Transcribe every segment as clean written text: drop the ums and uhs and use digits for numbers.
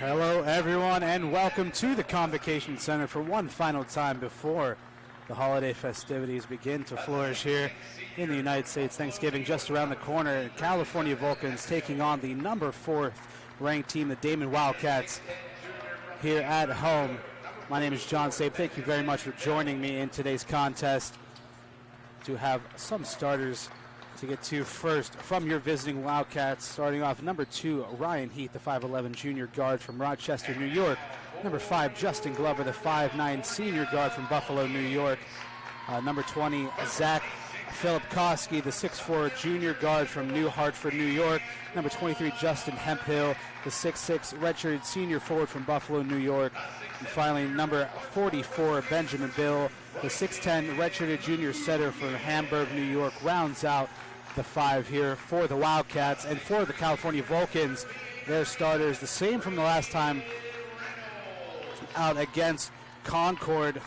Hello everyone and welcome to the Convocation Center for one final time before the holiday festivities begin to flourish here in the United States. Thanksgiving just around the corner. California Vulcans taking on the number 4th ranked team, the Daeman Wildcats, here at home. My name is John Sabe. Thank you very much for joining me in today's contest. To have some starters to get to first from your visiting Wildcats. Starting off, number 2, Ryan Heath, the 5'11 junior guard from Rochester, New York. Number 5, Justin Glover, the 5'9 senior guard from Buffalo, New York. Number 20, Zach Filipkowski, the 6'4 junior guard from New Hartford, New York. Number 23, Justin Hemphill, the 6'6 redshirted senior forward from Buffalo, New York. And finally, number 44, Benjamin Bill, the 6'10 redshirted junior setter from Hamburg, New York, rounds out the 5 here for the Wildcats. And for the California Vulcans, their starters the same from the last time out against Concord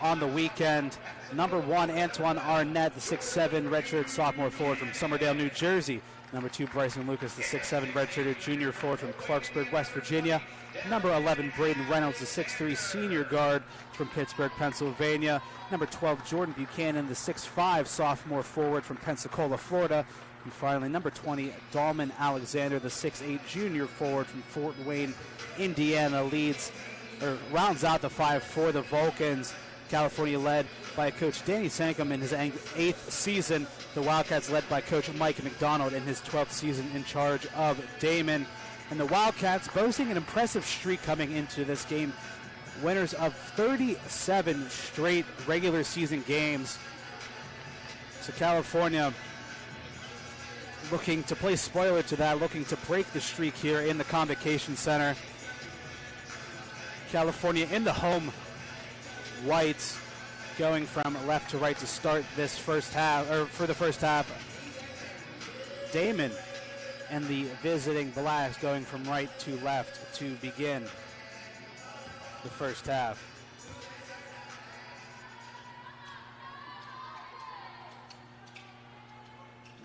on the weekend. Number 1, Antoine Arnett, the 6'7 redshirt sophomore forward from Somerdale, New Jersey. Number 2, Bryson Lucas, the 6'7 redshirted junior forward from Clarksburg, West Virginia. Number 11, Braden Reynolds, the 6'3 senior guard from Pittsburgh, Pennsylvania. Number 12, Jordan Buchanan, the 6'5 sophomore forward from Pensacola, Florida. And finally, number 20, Daeman Alexander, the 6'8 junior forward from Fort Wayne, Indiana, rounds out the 5 for the Vulcans. California led by Coach Danny Sankum in his 8th season. The Wildcats led by Coach Mike McDonald in his 12th season in charge of Daeman. And the Wildcats boasting an impressive streak coming into this game. Winners of 37 straight regular season games. So California looking to play spoiler to that, looking to break the streak here in the Convocation Center. California in the home whites, going from left to right to start this first half, or for the first half. Daeman and the visiting Blacks going from right to left to begin the first half.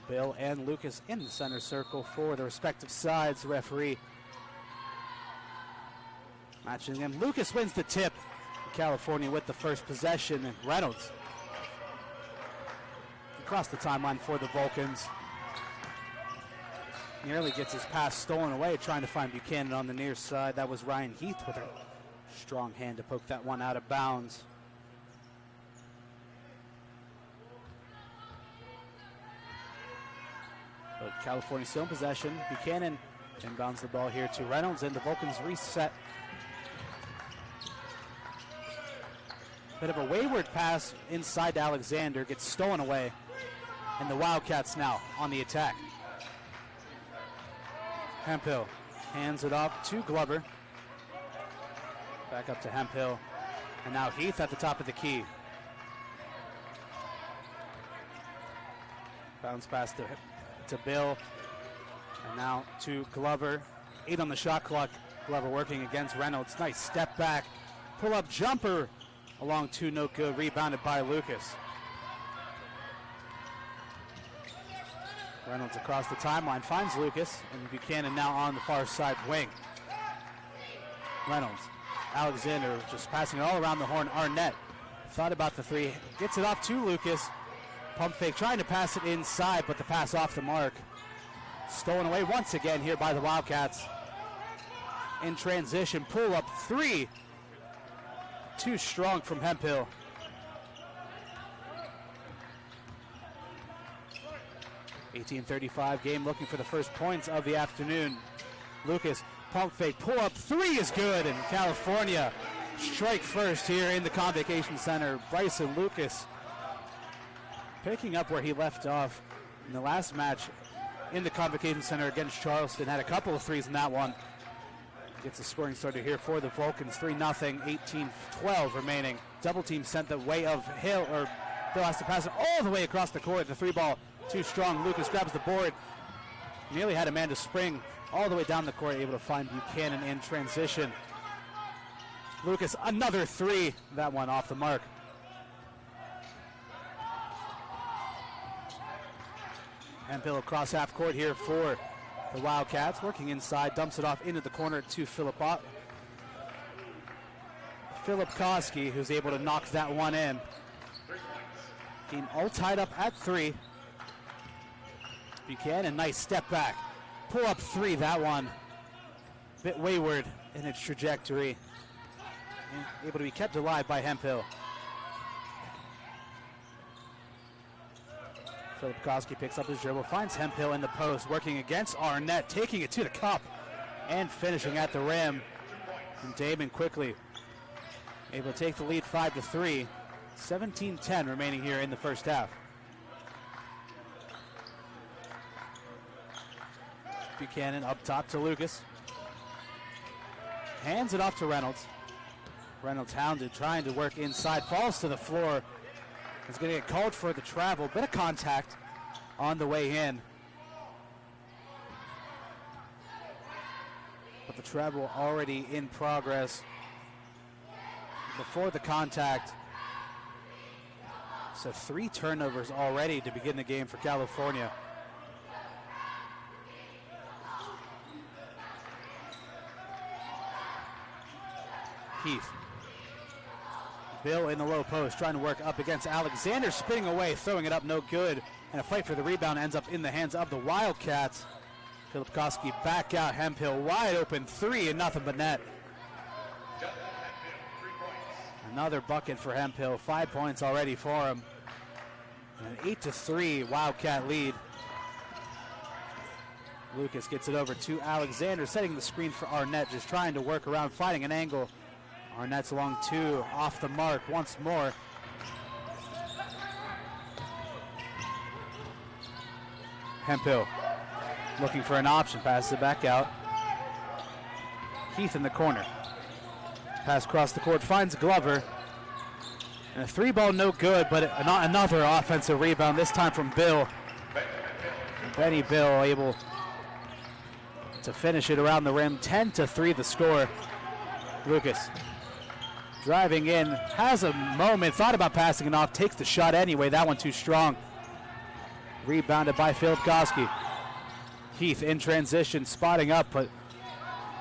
Bill and Lucas in the center circle for the respective sides. The referee matching them. Lucas wins the tip. California with the first possession, and Reynolds across the timeline for the Vulcans. Nearly gets his pass stolen away, trying to find Buchanan on the near side. That was Ryan Heath with a strong hand to poke that one out of bounds. But California still in possession. Buchanan inbounds the ball here to Reynolds, and the Vulcans reset. Bit of a wayward pass inside to Alexander, gets stolen away, and the Wildcats now on the attack. Hemphill hands it off to Glover. Back up to Hemphill, and now Heath at the top of the key. Bounce pass to Bill, and now to Glover. 8 on the shot clock. Glover working against Reynolds. Nice step back, pull-up jumper. Along 2, no good, rebounded by Lucas. Reynolds across the timeline, finds Lucas, and Buchanan now on the far side wing. Reynolds, Alexander just passing it all around the horn. Arnett thought about the 3, gets it off to Lucas. Pump fake, trying to pass it inside, but the pass off the mark. Stolen away once again here by the Wildcats. In transition, pull up 3. Too strong from Hemphill. (18:35) game, looking for the first points of the afternoon. Lucas, pump fake, pull up 3 is good, and California strike first here in the Convocation Center. Bryson Lucas picking up where he left off in the last match in the Convocation Center against Charleston. Had a couple of 3s in that one. Gets a scoring starter here for the Vulcans. 3-0, 18-12 remaining. Double team sent the way of Hill, or Bill has to pass it all the way across the court. The 3 ball too strong. Lucas grabs the board. Nearly had a man to spring all the way down the court, able to find Buchanan in transition. Lucas, another 3. That one off the mark. Hemphill across half court here for The Wildcats working inside, dumps it off into the corner to Filipkowski, who's able to knock that one in. Being all tied up at 3. Buchanan, nice step back. Pull up 3, that one. Bit wayward in its trajectory. And able to be kept alive by Hemphill. Filipkowski picks up his dribble, finds Hemphill in the post, working against Arnett, taking it to the cup and finishing at the rim. And Daeman quickly able to take the lead 5-3. 17-10 remaining here in the first half. Buchanan up top to Lucas. Hands it off to Reynolds. Reynolds hounded, trying to work inside, falls to the floor. Is going to get called for the travel. Bit of contact on the way in. But the travel already in progress before the contact. So 3 turnovers already to begin the game for California. Heath. Bill in the low post, trying to work up against Alexander, spinning away, throwing it up, no good. And a fight for the rebound ends up in the hands of the Wildcats. Filipkowski back out, Hemphill wide open, 3 and nothing but net. Another bucket for Hemphill, 5 points already for him. An 8-3 Wildcat lead. Lucas gets it over to Alexander, setting the screen for Arnett, just trying to work around, finding an angle. Arnett's along 2, off the mark once more. Hemphill looking for an option, passes it back out. Heath in the corner. Pass across the court, finds Glover. And a 3-ball no good, but another offensive rebound, this time from Bill. Benny Bill able to finish it around the rim. 10-3 the score. Lucas driving in, has a moment, thought about passing it off, takes the shot anyway, that one too strong. Rebounded by Filipkowski. Heath in transition, spotting up, but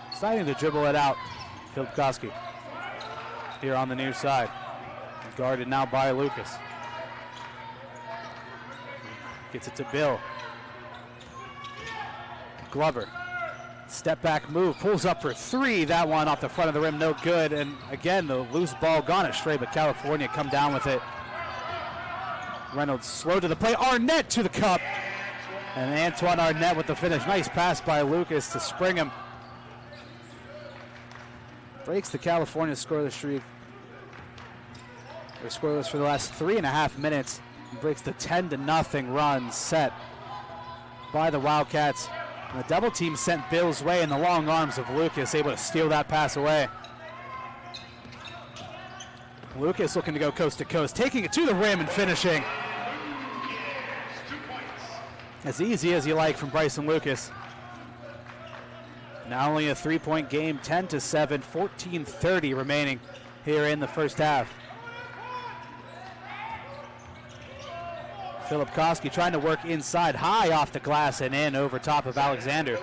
deciding to dribble it out. Filipkowski here on the near side. Guarded now by Lucas. Gets it to Bill. Glover. Step back move, pulls up for 3. That one off the front of the rim, no good. And again, the loose ball gone astray, but California come down with it. Reynolds slow to the play. Arnett to the cup. And Antoine Arnett with the finish. Nice pass by Lucas to spring him. Breaks the California scoreless streak. They're scoreless for the last 3.5 minutes. And breaks the 10-0 run set by the Wildcats. And the double team sent Bill's way in the long arms of Lucas, able to steal that pass away. Lucas looking to go coast to coast, taking it to the rim and finishing. As easy as you like from Bryson Lucas. Now only a 3-point game, 10-7, 14:30 remaining here in the first half. Filipkowski trying to work inside, high off the glass and in over top of Alexander.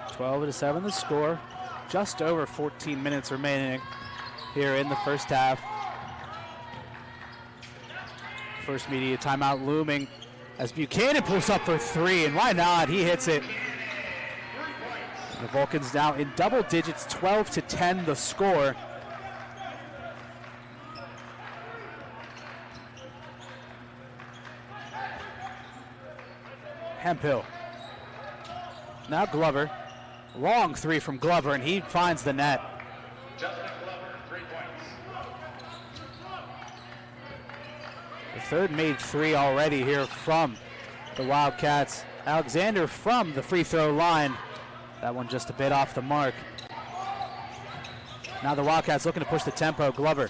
(12-7) the score. Just over 14 minutes remaining here in the first half. First media timeout looming as Buchanan pulls up for 3, and why not? He hits it. The Vulcans now in double digits, 12-10 the score. Hemphill. Now Glover. Long 3 from Glover, and he finds the net. The third made 3 already here from the Wildcats. Alexander from the free throw line. That one just a bit off the mark. Now the Wildcats looking to push the tempo. Glover.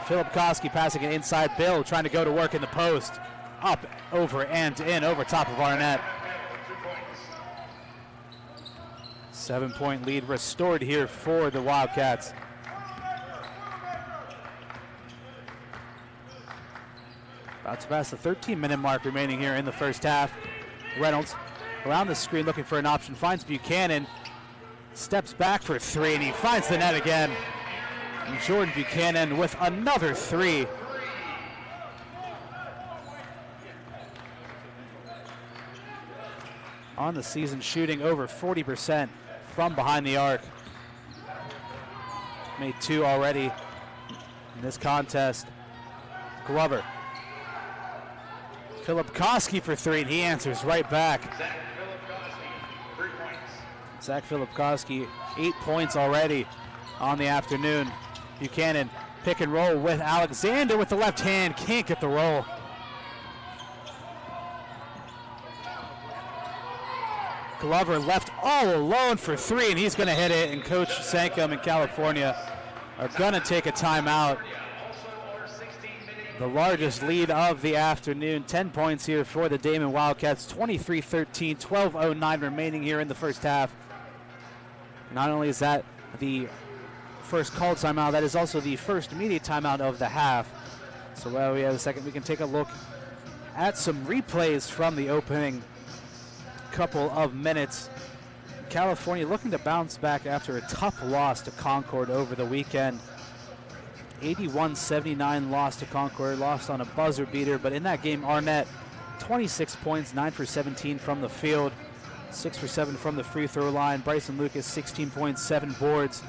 Filipkowski passing it inside. Bill trying to go to work in the post. Up, over, and in over top of Arnett. 7-point lead restored here for the Wildcats. About to pass the 13-minute mark remaining here in the first half. Reynolds around the screen looking for an option, finds Buchanan, steps back for three, and he finds the net again. And Jordan Buchanan with another three. On the season, shooting over 40% from behind the arc. Made two already in this contest. Glover. Filipkowski for three, and he answers right back. Zach Filipkowski, 8 points already on the afternoon. Buchanan pick and roll with Alexander with the left hand, can't get the roll. Glover left all alone for three, and he's going to hit it, and Coach Sankum in California are going to take a timeout. The largest lead of the afternoon, 10 points here for the Daeman Wildcats, 23-13, 12:09 remaining here in the first half. Not only is that the first called timeout, that is also the first immediate timeout of the half. So while we have a second, we can take a look at some replays from the opening couple of minutes. California looking to bounce back after a tough loss to Concord over the weekend. 81-79 loss to Concord, lost on a buzzer beater, but in that game, Arnett, 26 points, 9 for 17 from the field, 6 for 7 from the free throw line. Bryson Lucas, 16 points, 7 boards,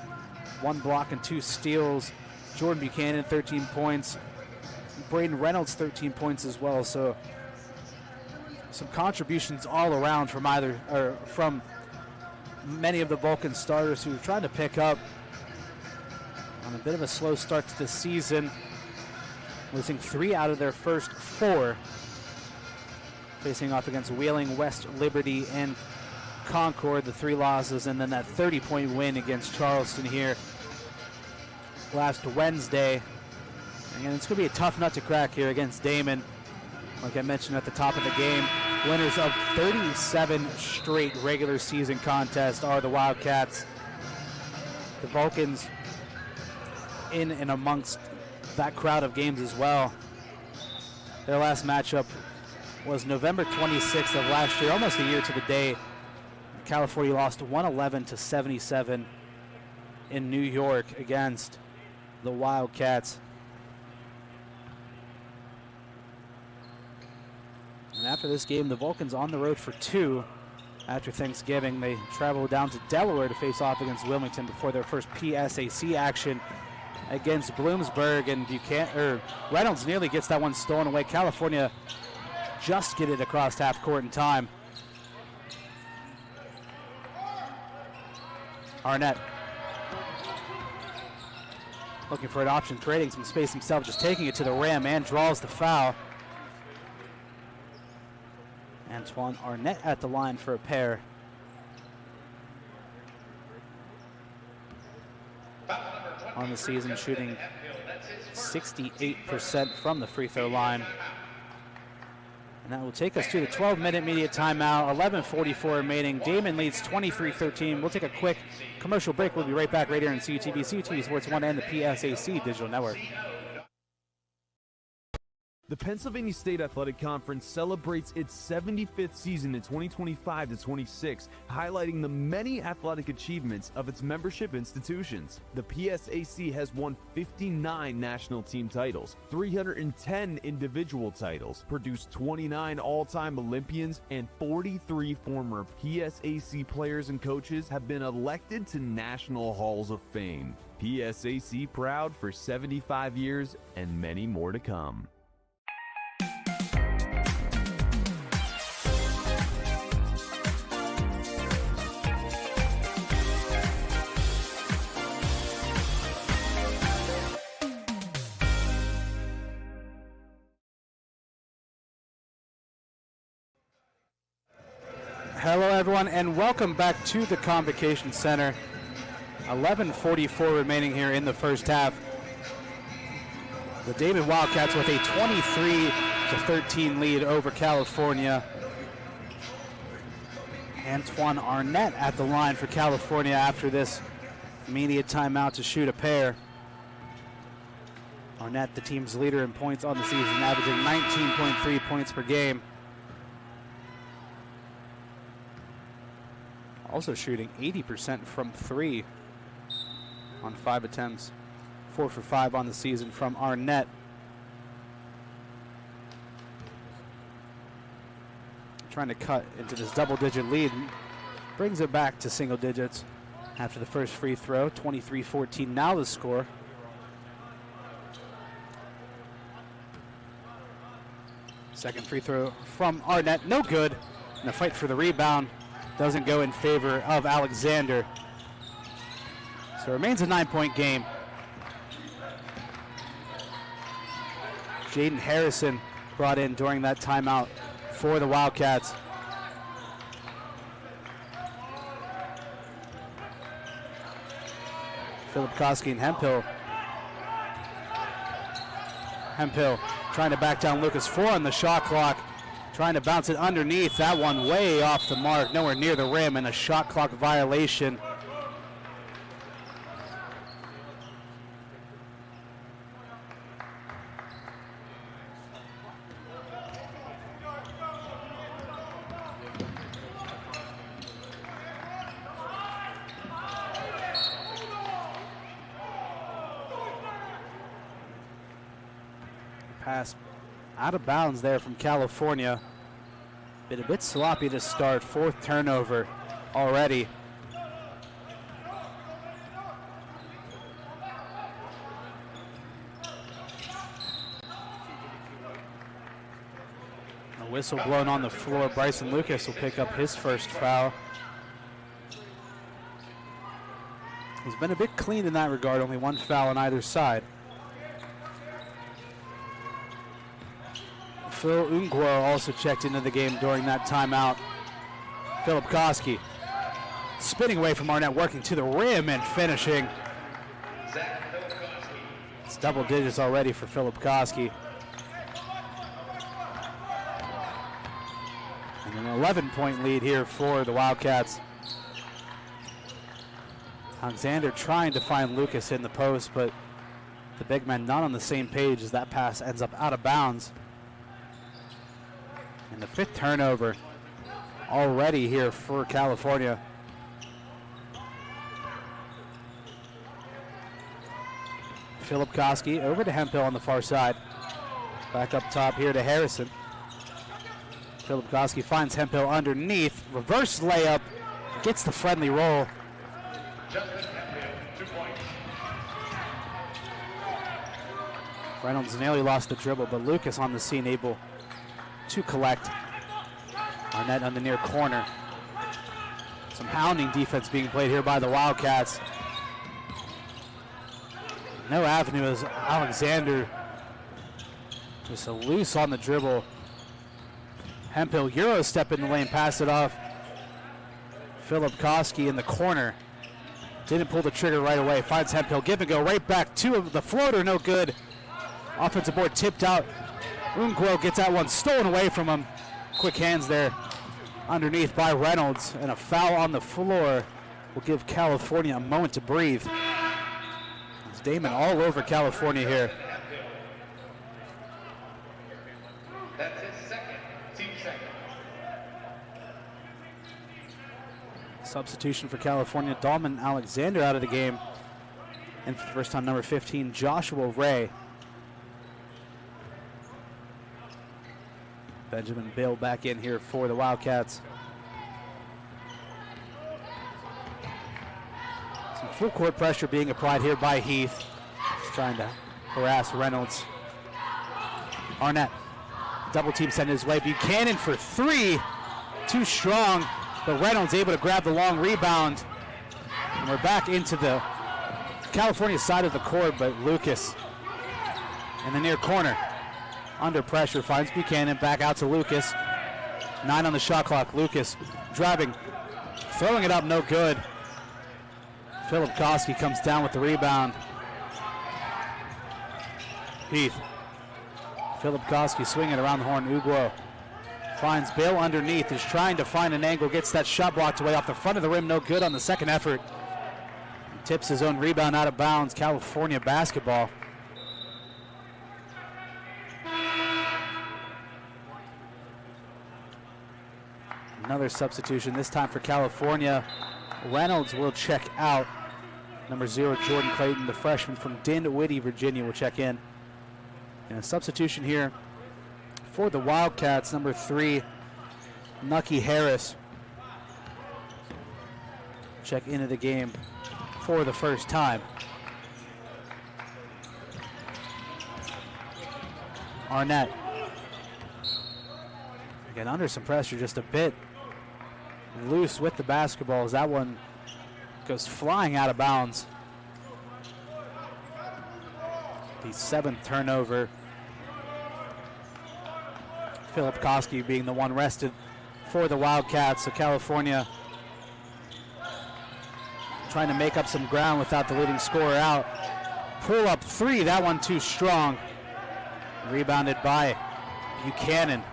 1 block and 2 steals. Jordan Buchanan, 13 points. Braden Reynolds, 13 points as well. So some contributions all around from from many of the Vulcan starters who are trying to pick up on a bit of a slow start to the season, losing 3 out of their first 4, facing off against Wheeling, West Liberty, and Concord, the 3 losses, and then that 30-point win against Charleston here last Wednesday. And it's going to be a tough nut to crack here against Daeman. Like I mentioned at the top of the game, winners of 37 straight regular season contests are the Wildcats. The Vulcans in and amongst that crowd of games as well. Their last matchup was November 26th of last year, almost a year to the day. California lost 111-77 in New York against the Wildcats. And after this game, the Vulcans on the road for 2. After Thanksgiving, they travel down to Delaware to face off against Wilmington before their first PSAC action against Bloomsburg. And Reynolds nearly gets that one stolen away. California just get it across half court in time. Arnett looking for an option, creating some space himself, just taking it to the rim, and draws the foul. Antoine Arnett at the line for a pair. On the season, shooting 68% from the free throw line. And that will take us to the 12-minute media timeout, 11:44 remaining. Daeman leads 23-13. We'll take a quick commercial break. We'll be right back right here on CUTV, CUTV Sports 1 and the PSAC Digital Network. The Pennsylvania State Athletic Conference celebrates its 75th season in 2025-26, highlighting the many athletic achievements of its membership institutions. The PSAC has won 59 national team titles, 310 individual titles, produced 29 all-time Olympians, and 43 former PSAC players and coaches have been elected to National Halls of Fame. PSAC proud for 75 years and many more to come. Hello everyone, and welcome back to the Convocation Center. 11:44 remaining here in the first half. The Daeman Wildcats with a 23-13 lead over California. Antoine Arnett at the line for California after this immediate timeout to shoot a pair. Arnett, the team's leader in points on the season, averaging 19.3 points per game. Also shooting 80% from 3 on 5 attempts. 4 for 5 on the season from Arnett. Trying to cut into this double-digit lead. Brings it back to single digits after the first free throw. 23-14 now the score. Second free throw from Arnett, no good. And a fight for the rebound doesn't go in favor of Alexander. So it remains a 9-point game. Jaden Harrison brought in during that timeout for the Wildcats. Philip Koski and Hemphill. Hemphill trying to back down Lucas. 4 on the shot clock. Trying to bounce it underneath. That one way off the mark, nowhere near the rim, and a shot clock violation. Pass out of bounds there from California. Been a bit sloppy to start. 4th turnover already. A whistle blown on the floor. Bryson Lucas will pick up his first foul. He's been a bit clean in that regard. Only 1 foul on either side. Phil Ungwo also checked into the game during that timeout. Philip Koski spinning away from Arnett, working to the rim and finishing. It's double digits already for Philip Koski. And an 11-point lead here for the Wildcats. Alexander trying to find Lucas in the post, but the big man not on the same page as that pass ends up out of bounds. And the 5th turnover already here for California. Philip Koski over to Hemphill on the far side. Back up top here to Harrison. Philip Koski finds Hemphill underneath. Reverse layup. Gets the friendly roll. Reynolds nearly lost the dribble, but Lucas on the scene able to collect. Arnett on the near corner. Some hounding defense being played here by the Wildcats. No avenue as Alexander just a loose on the dribble. Hemphill Euro step in the lane, pass it off. Philip Koski in the corner. Didn't pull the trigger right away. Finds Hemphill, give and go right back to the floater, no good. Offensive board tipped out. Ungwo gets that one stolen away from him. Quick hands there underneath by Reynolds, and a foul on the floor will give California a moment to breathe. It's Daeman all over California here. That's his team second. Substitution for California, Daeman Alexander out of the game. And for the first time, number 15, Joshua Ray. Benjamin Bill back in here for the Wildcats. Some full court pressure being applied here by Heath. Just trying to harass Reynolds. Arnett, double team sent his way. Buchanan for 3, too strong, but Reynolds able to grab the long rebound. And we're back into the California side of the court, but Lucas in the near corner. Under pressure, finds Buchanan, back out to Lucas. 9 on the shot clock. Lucas driving, throwing it up, no good. Philip Koski comes down with the rebound. Heath. Philip Koski swinging around the horn. Ungwo finds Bill underneath, is trying to find an angle, gets that shot blocked away off the front of the rim, no good on the second effort. Tips his own rebound out of bounds. California basketball. Another substitution, this time for California. Reynolds will check out. Number 0, Jordan Clayton, the freshman from Dinwiddie, Virginia, will check in. And a substitution here for the Wildcats, number 3, Nucky Harris. Check into the game for the first time. Arnett. Again, under some pressure, just a bit loose with the basketball as that one goes flying out of bounds. The 7th turnover. Philip Koski being the one rested for the Wildcats. So California trying to make up some ground without the leading scorer out. Pull up 3, that one too strong. Rebounded by Buchanan.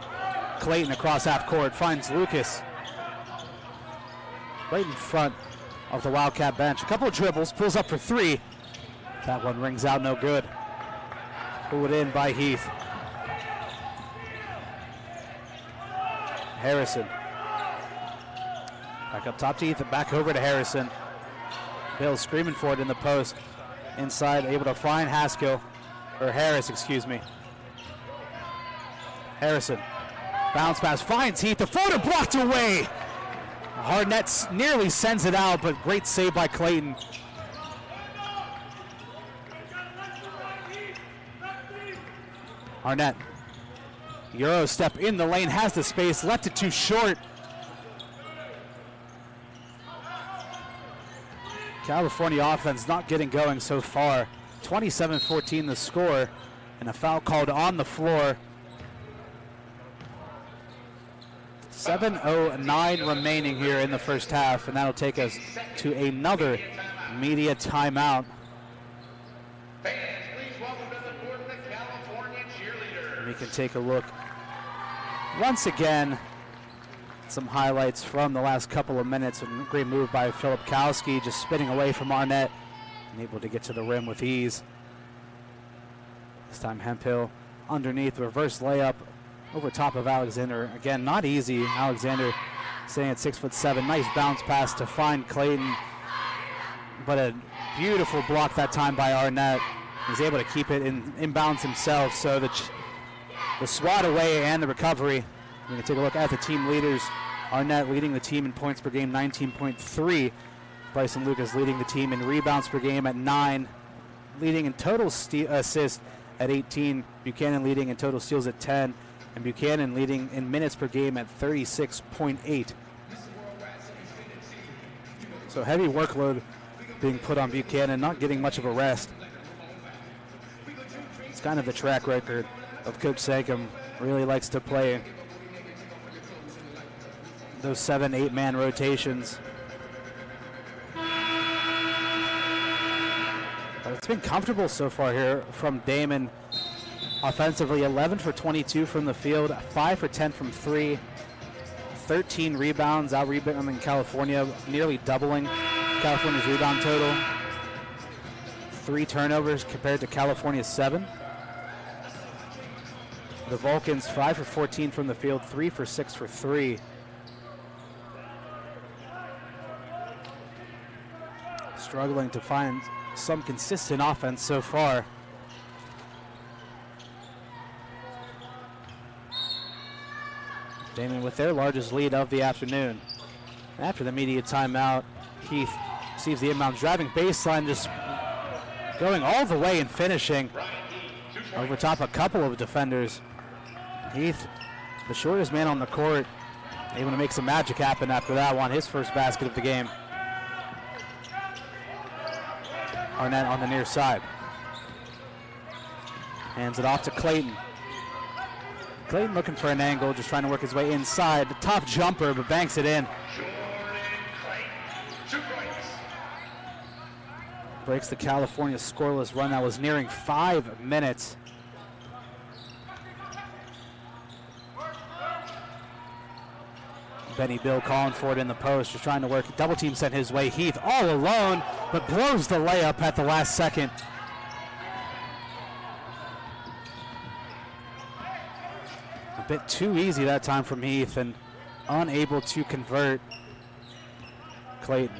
Clayton across half court finds Lucas right in front of the Wildcat bench. A couple of dribbles, pulls up for 3. That one rings out no good. Pulled in by Heath. Harrison. Back up top to Heath and back over to Harrison. Bill screaming for it in the post. Inside, able to find Haskell, or Harris, excuse me. Harrison. Bounce pass, finds Heath. The floater blocked away. Harnett nearly sends it out, but great save by Clayton. Arnett. Euro step in the lane, has the space, left it too short. California offense not getting going so far. 27-14 the score, and a foul called on the floor. 7:09 remaining here in the first half, and that'll take us to another media timeout. Fans, please welcome to the court the California cheerleaders. We can take a look once again. Some highlights from the last couple of minutes. A great move by Philip Kowski, just spinning away from Arnett and able to get to the rim with ease. This time Hemphill underneath, reverse layup over top of Alexander. Again, not easy. Alexander staying at 6'7". Nice bounce pass to find Clayton, but a beautiful block that time by Arnett. He's able to keep it in bounds himself. So the swat away and the recovery. We can take a look at the team leaders. Arnett leading the team in points per game, 19.3. Bryson Lucas leading the team in rebounds per game at 9. Leading in total assists at 18. Buchanan leading in total steals at 10. And Buchanan leading in minutes per game at 36.8. So heavy workload being put on Buchanan, not getting much of a rest. It's kind of the track record of Coach Sankum. Really likes to play those 7-8 man rotations. But it's been comfortable so far here from Daeman. Offensively, 11 for 22 from the field, 5 for 10 from 3, 13 rebounds, out-rebounding California, nearly doubling California's rebound total. 3 turnovers compared to California's 7. The Vulcans, 5 for 14 from the field, 3 for 6 for 3. Struggling to find some consistent offense so far. Daeman with their largest lead of the afternoon. After the media timeout, Heath receives the inbound, driving baseline, just going all the way and finishing over top a couple of defenders. Heath, the shortest man on the court, able to make some magic happen after that one, his first basket of the game. Arnett on the near side. Hands it off to Clayton. Clayton looking for an angle, just trying to work his way inside. The top jumper, but banks it in. Breaks the California scoreless run that was nearing 5 minutes. Benny Bill calling for it in the post, just trying to work. Double team sent his way. Heath all alone, but blows the layup at the last second. A bit too easy that time from Heath, and unable to convert. Clayton.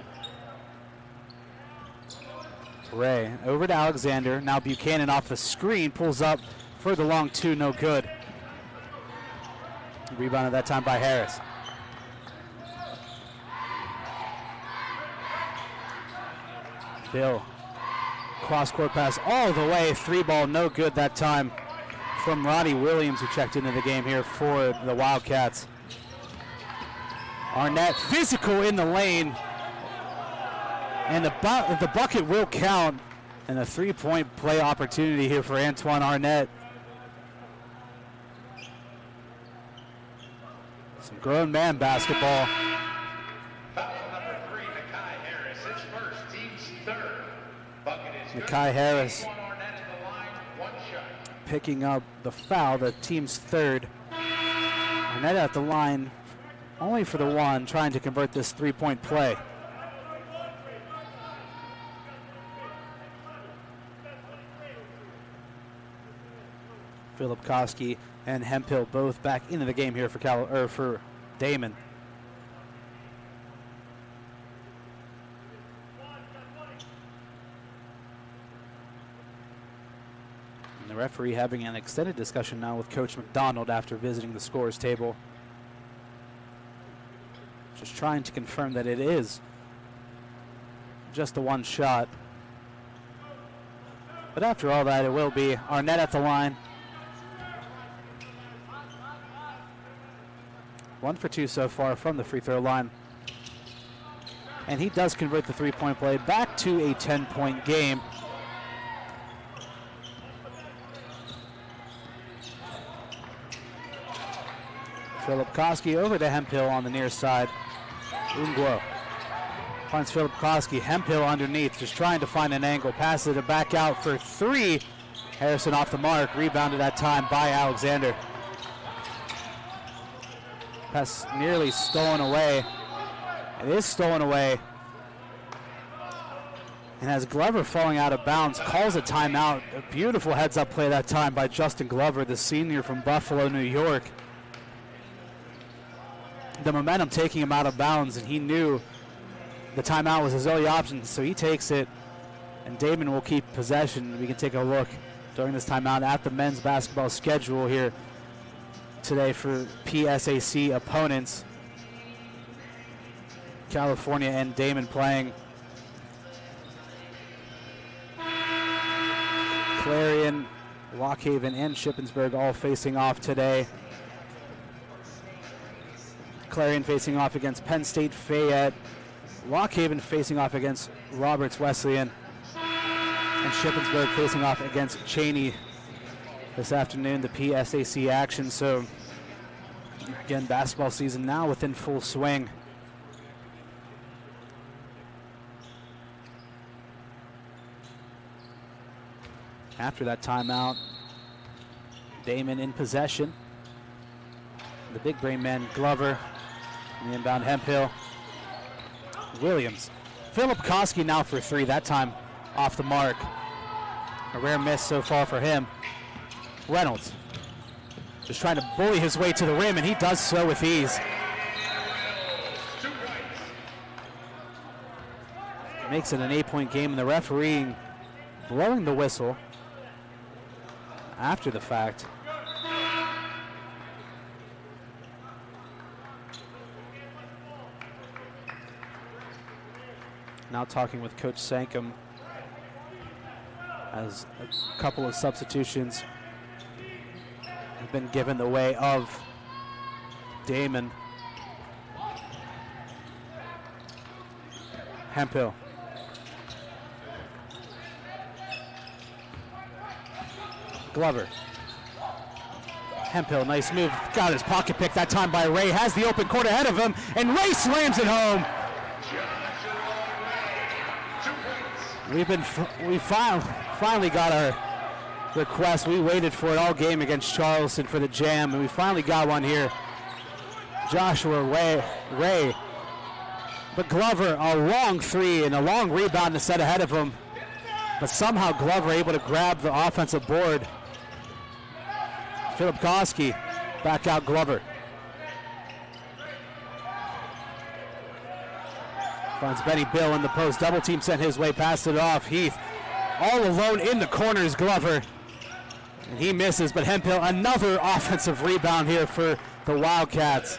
Ray over to Alexander. Now Buchanan off the screen, pulls up for the long two, no good. Rebounded that time by Harris. Bill, cross-court pass all the way, three ball, no good that time from Ronnie Williams, who checked into the game here for the Wildcats. Arnett, physical in the lane, and the bucket will count, and a three-point play opportunity here for Antoine Arnett. Some grown man basketball. Foul number 3, Nakai Harris. His first, team's third. Bucket is good. Nakai Harris Antoine Arnett at the line, one shot. picking up the foul, the team's third. Arnett at the line only for the one, trying to convert this three-point play. Philip Koski and Hemphill both back into the game here for Daeman. And the referee having an extended discussion now with Coach McDonald after visiting the scores table. Just trying to confirm that it is just the one shot. But after all that, it will be Arnett at the line. 1 for 2 so far from the free throw line. And he does convert the three-point play back to a 10-point game. Philip Koski over to Hemphill on the near side. Ungwo finds Philip Koski. Hemphill underneath, just trying to find an angle. Passes it back out for three. Harrison off the mark. Rebounded that time by Alexander. Pass nearly stolen away. It is stolen away. And as Glover falling out of bounds, calls a timeout. A beautiful heads-up play that time by Justin Glover, the senior from Buffalo, New York. The momentum taking him out of bounds, and he knew the timeout was his only option, so he takes it, and Daeman will keep possession. We can take a look during this timeout at the men's basketball schedule here today for PSAC opponents. California and Daeman playing. Clarion, Lockhaven, and Shippensburg all facing off today. Clarion facing off against Penn State Fayette. Lockhaven facing off against Roberts Wesleyan. And Shippensburg facing off against Cheney this afternoon, the PSAC action. So, again, basketball season now within full swing. After that timeout, Daeman in possession. The big brain man, Glover. And the inbound, Hemphill. Williams. Philip Koski now for three, that time off the mark. A rare miss so far for him. Reynolds just trying to bully his way to the rim, and he does so with ease. Makes it an 8-point game, and the referee blowing the whistle after the fact. Now talking with Coach Sankum as a couple of substitutions have been given the way of Daeman. Hemphill. Glover. Hemphill, nice move. Got his pocket pick that time by Ray. Has the open court ahead of him, and Ray slams it home. We finally got our request. We waited for it all game against Charleston for the jam, and we finally got one here. Joshua Ray. But Glover, a long three and a long rebound to set ahead of him. But somehow Glover able to grab the offensive board. Philip Koski back out Glover. Finds Benny Bill in the post. Double team sent his way. Passed it off. Heath all alone in the corners. Glover. And he misses, but Hemphill, another offensive rebound here for the Wildcats.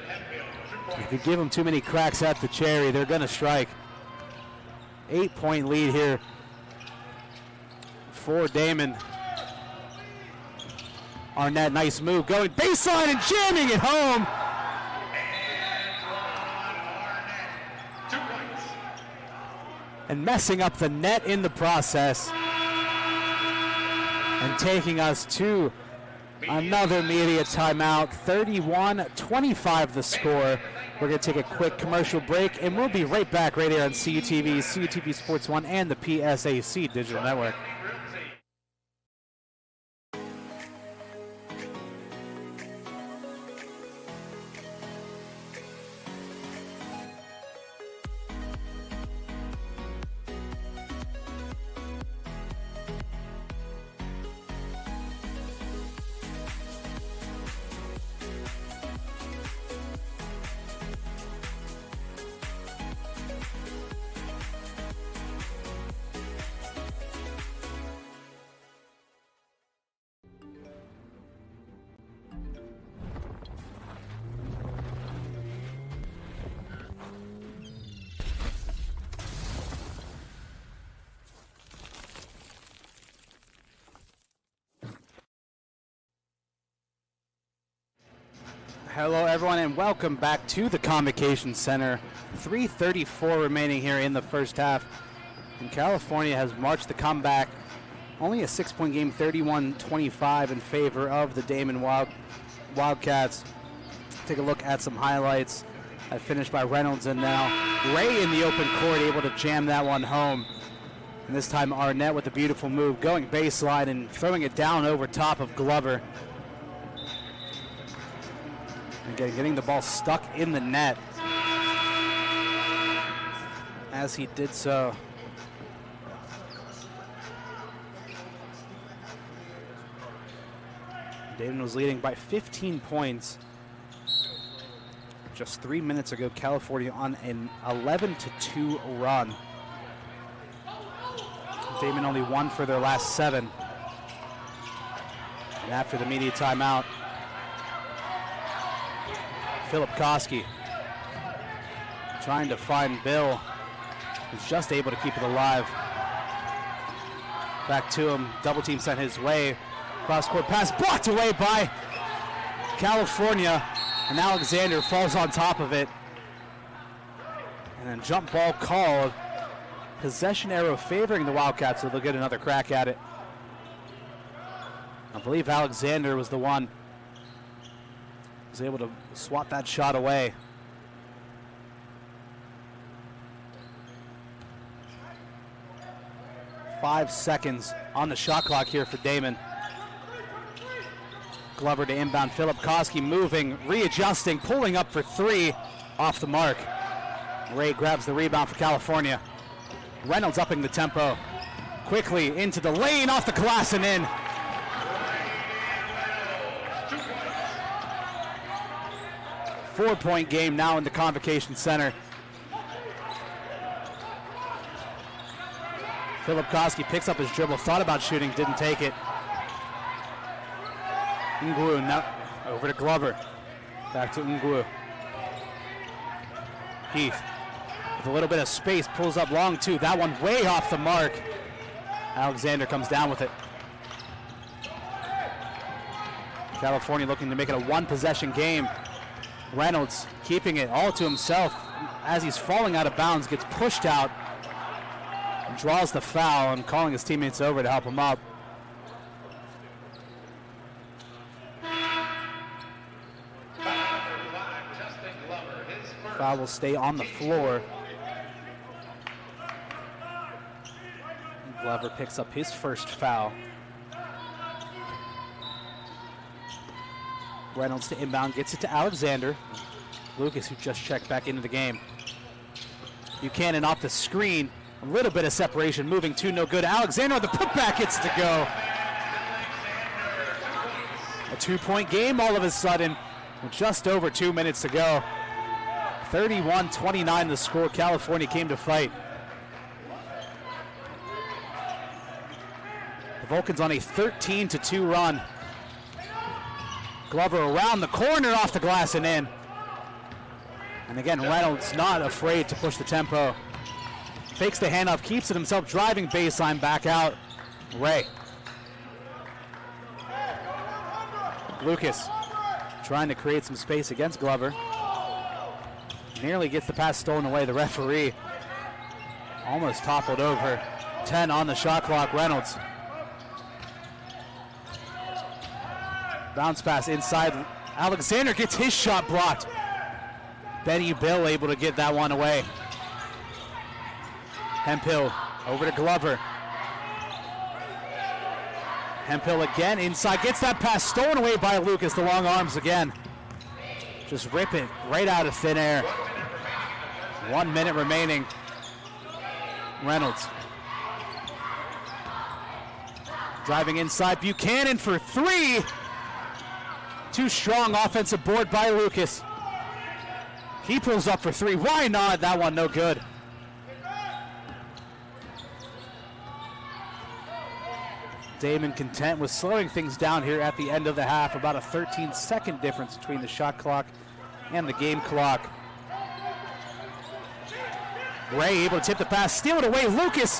If you give them too many cracks at the cherry, they're going to strike. 8-point lead here for Daeman. Arnett, nice move, going baseline and jamming it home. And messing up the net in the process. And taking us to another media timeout. 31-25 the score. We're going to take a quick commercial break, and we'll be right back right here on CUTV, CUTV Sports 1, and the PSAC Digital Network. Hello, everyone, and welcome back to the Convocation Center. 3:34 remaining here in the first half. And California has marched the comeback. Only a 6-point game, 31-25 in favor of the Daeman Wildcats. Take a look at some highlights. That finished by Reynolds, and now Ray in the open court, able to jam that one home. And this time Arnett with a beautiful move, going baseline and throwing it down over top of Glover. Again, getting the ball stuck in the net as he did so. Daeman was leading by 15 points just 3 minutes ago. California on an 11-2 run. Daeman only won for their last 7. And after the media timeout, Philip Koski trying to find Bill, who's just able to keep it alive. Back to him, double team sent his way. Cross court pass blocked away by California, and Alexander falls on top of it. And then jump ball called. Possession arrow favoring the Wildcats, so they'll get another crack at it. I believe Alexander was the one was able to swat that shot away. Five seconds on the shot clock here for Daeman. Glover to inbound. Philip Koski moving, readjusting, pulling up for 3, off the mark. Ray grabs the rebound for California. Reynolds upping the tempo. Quickly into the lane, off the glass and in. Four-point game now in the Convocation Center. Philip Koski picks up his dribble, thought about shooting, didn't take it. Ngwu now over to Glover. Back to Ngwu. Heath with a little bit of space, pulls up long two. That one way off the mark. Alexander comes down with it. California looking to make it a one-possession game. Reynolds keeping it all to himself as he's falling out of bounds, gets pushed out, draws the foul, and calling his teammates over to help him up. Foul will stay on the floor. Glover picks up his first foul. Reynolds to inbound, gets it to Alexander. Lucas, who just checked back into the game. Buchanan off the screen. A little bit of separation, moving two, no good. Alexander, the putback gets to go. A 2-point game all of a sudden, with just over 2 minutes to go. 31-29 the score. California came to fight. The Vulcans on a 13-2 run. Glover around the corner, off the glass and in. And again, Reynolds not afraid to push the tempo. Fakes the handoff, keeps it himself, driving baseline, back out. Ray. Lucas trying to create some space against Glover. Nearly gets the pass stolen away. The referee almost toppled over. 10 on the shot clock. Reynolds. Bounce pass inside. Alexander gets his shot blocked. Benny Bill able to get that one away. Hemphill over to Glover. Hemphill again inside, gets that pass stolen away by Lucas, the long arms again. Just rip it right out of thin air. 1 minute remaining. Reynolds. Driving inside, Buchanan for three. Too strong offensive board by Lucas. He pulls up for three, why not? That one no good. Daeman content with slowing things down here at the end of the half. About a 13-second difference between the shot clock and the game clock. Ray able to tip the pass, steal it away. Lucas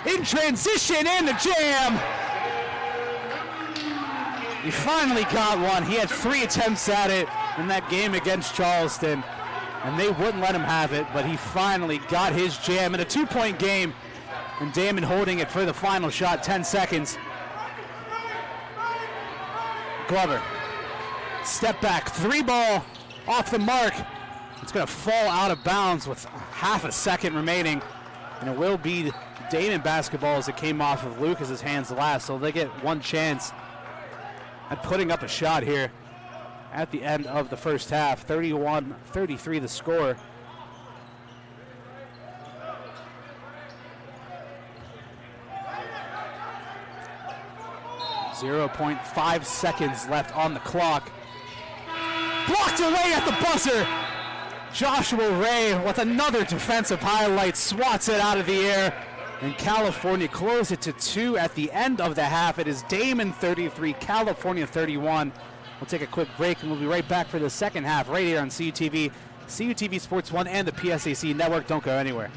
in transition and the jam. He finally got one. He had 3 attempts at it in that game against Charleston, and they wouldn't let him have it, but he finally got his jam in a 2-point game, and Daeman holding it for the final shot, 10 seconds. Glover, step back, 3 ball off the mark. It's going to fall out of bounds with half a second remaining, and it will be Daeman basketball as it came off of Lucas's hands last, so they get one chance at putting up a shot here at the end of the first half. 31-33 the score. .5 seconds left on the clock. Blocked away at the buzzer. Joshua Ray with another defensive highlight, swats it out of the air, and California close it to 2 at the end of the half. It is Daeman 33, California 31. We'll take a quick break and we'll be right back for the second half right here on CUTV, CUTV Sports 1 and the PSAC Network. Don't go anywhere.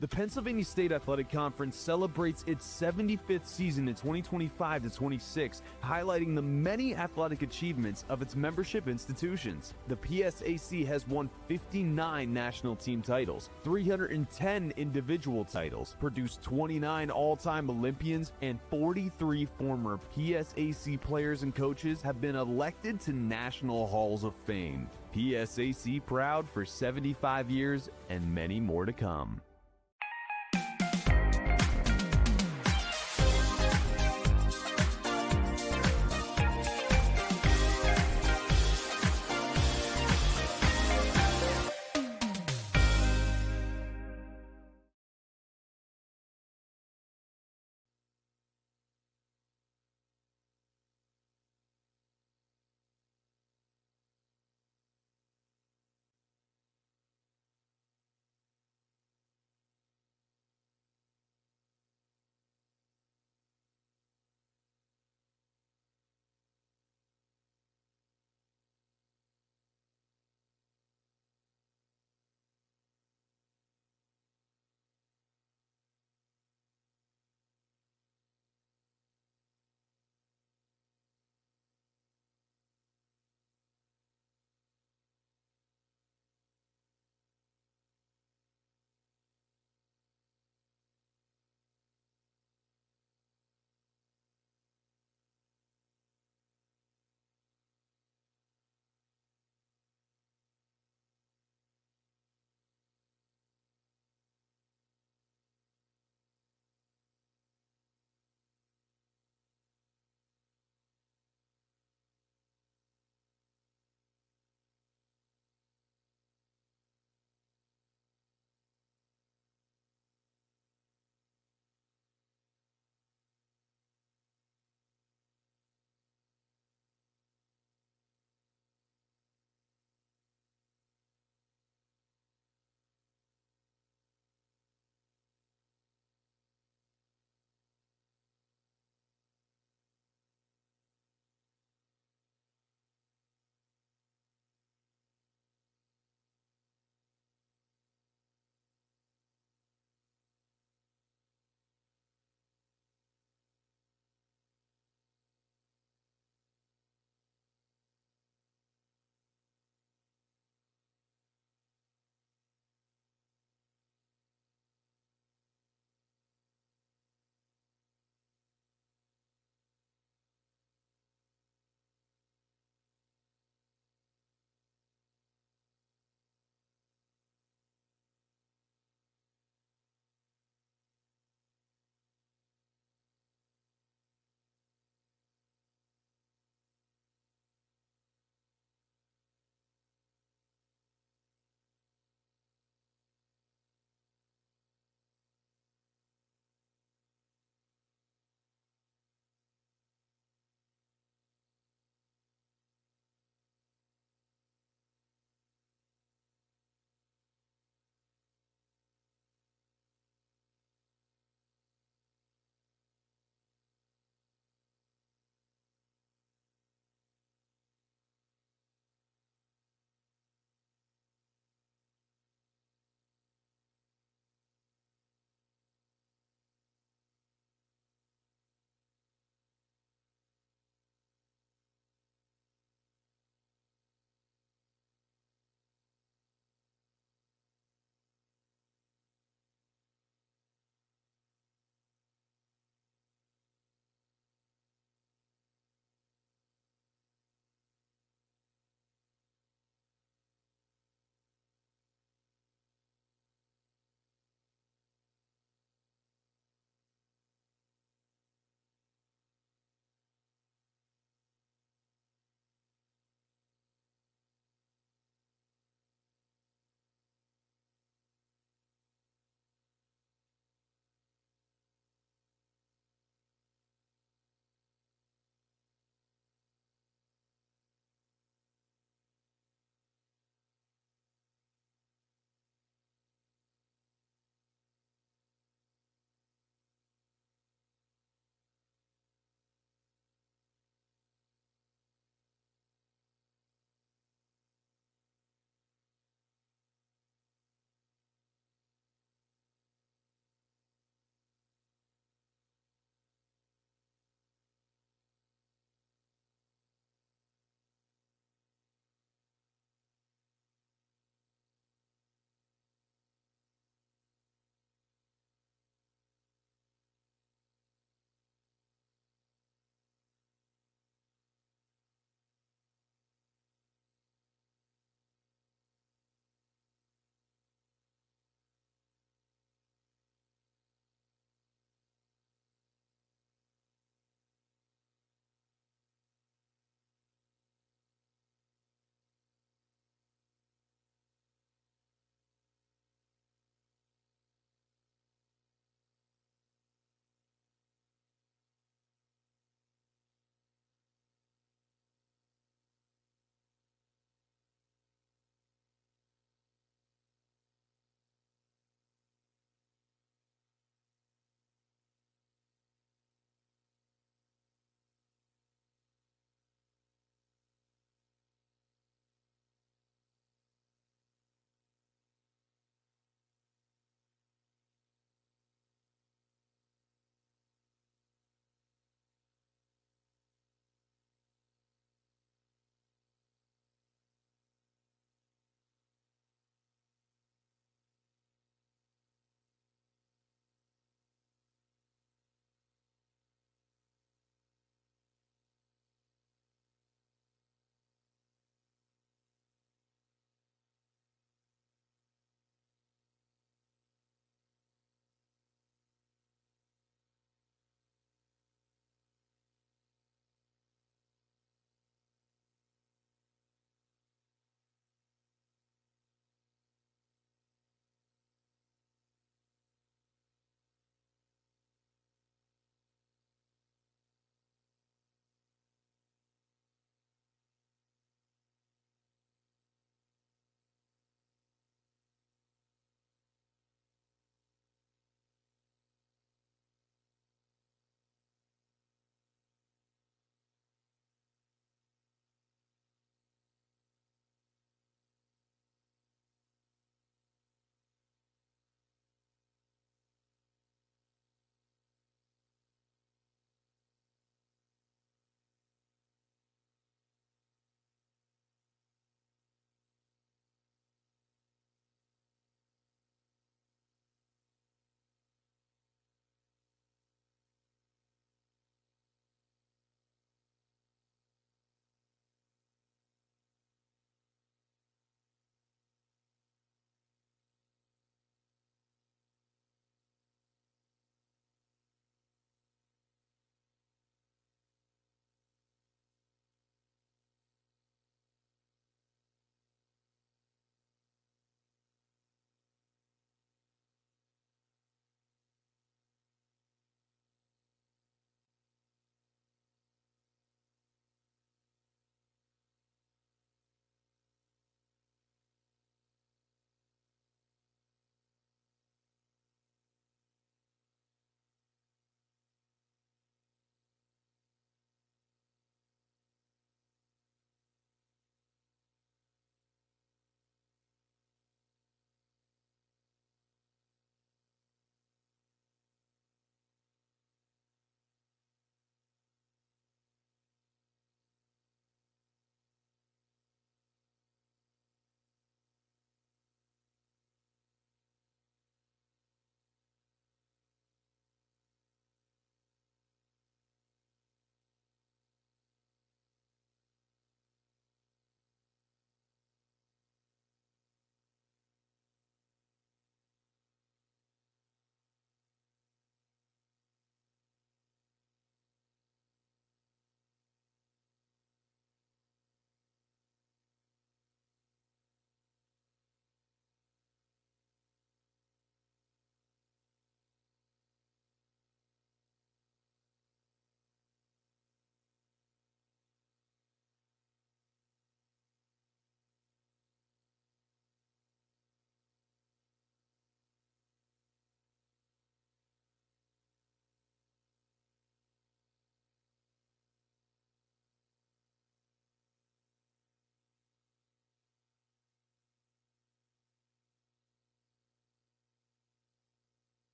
The Pennsylvania State Athletic Conference celebrates its 75th season in 2025-26, highlighting the many athletic achievements of its membership institutions. The PSAC has won 59 national team titles, 310 individual titles, produced 29 all-time Olympians, and 43 former PSAC players and coaches have been elected to National Halls of Fame. PSAC proud for 75 years and many more to come.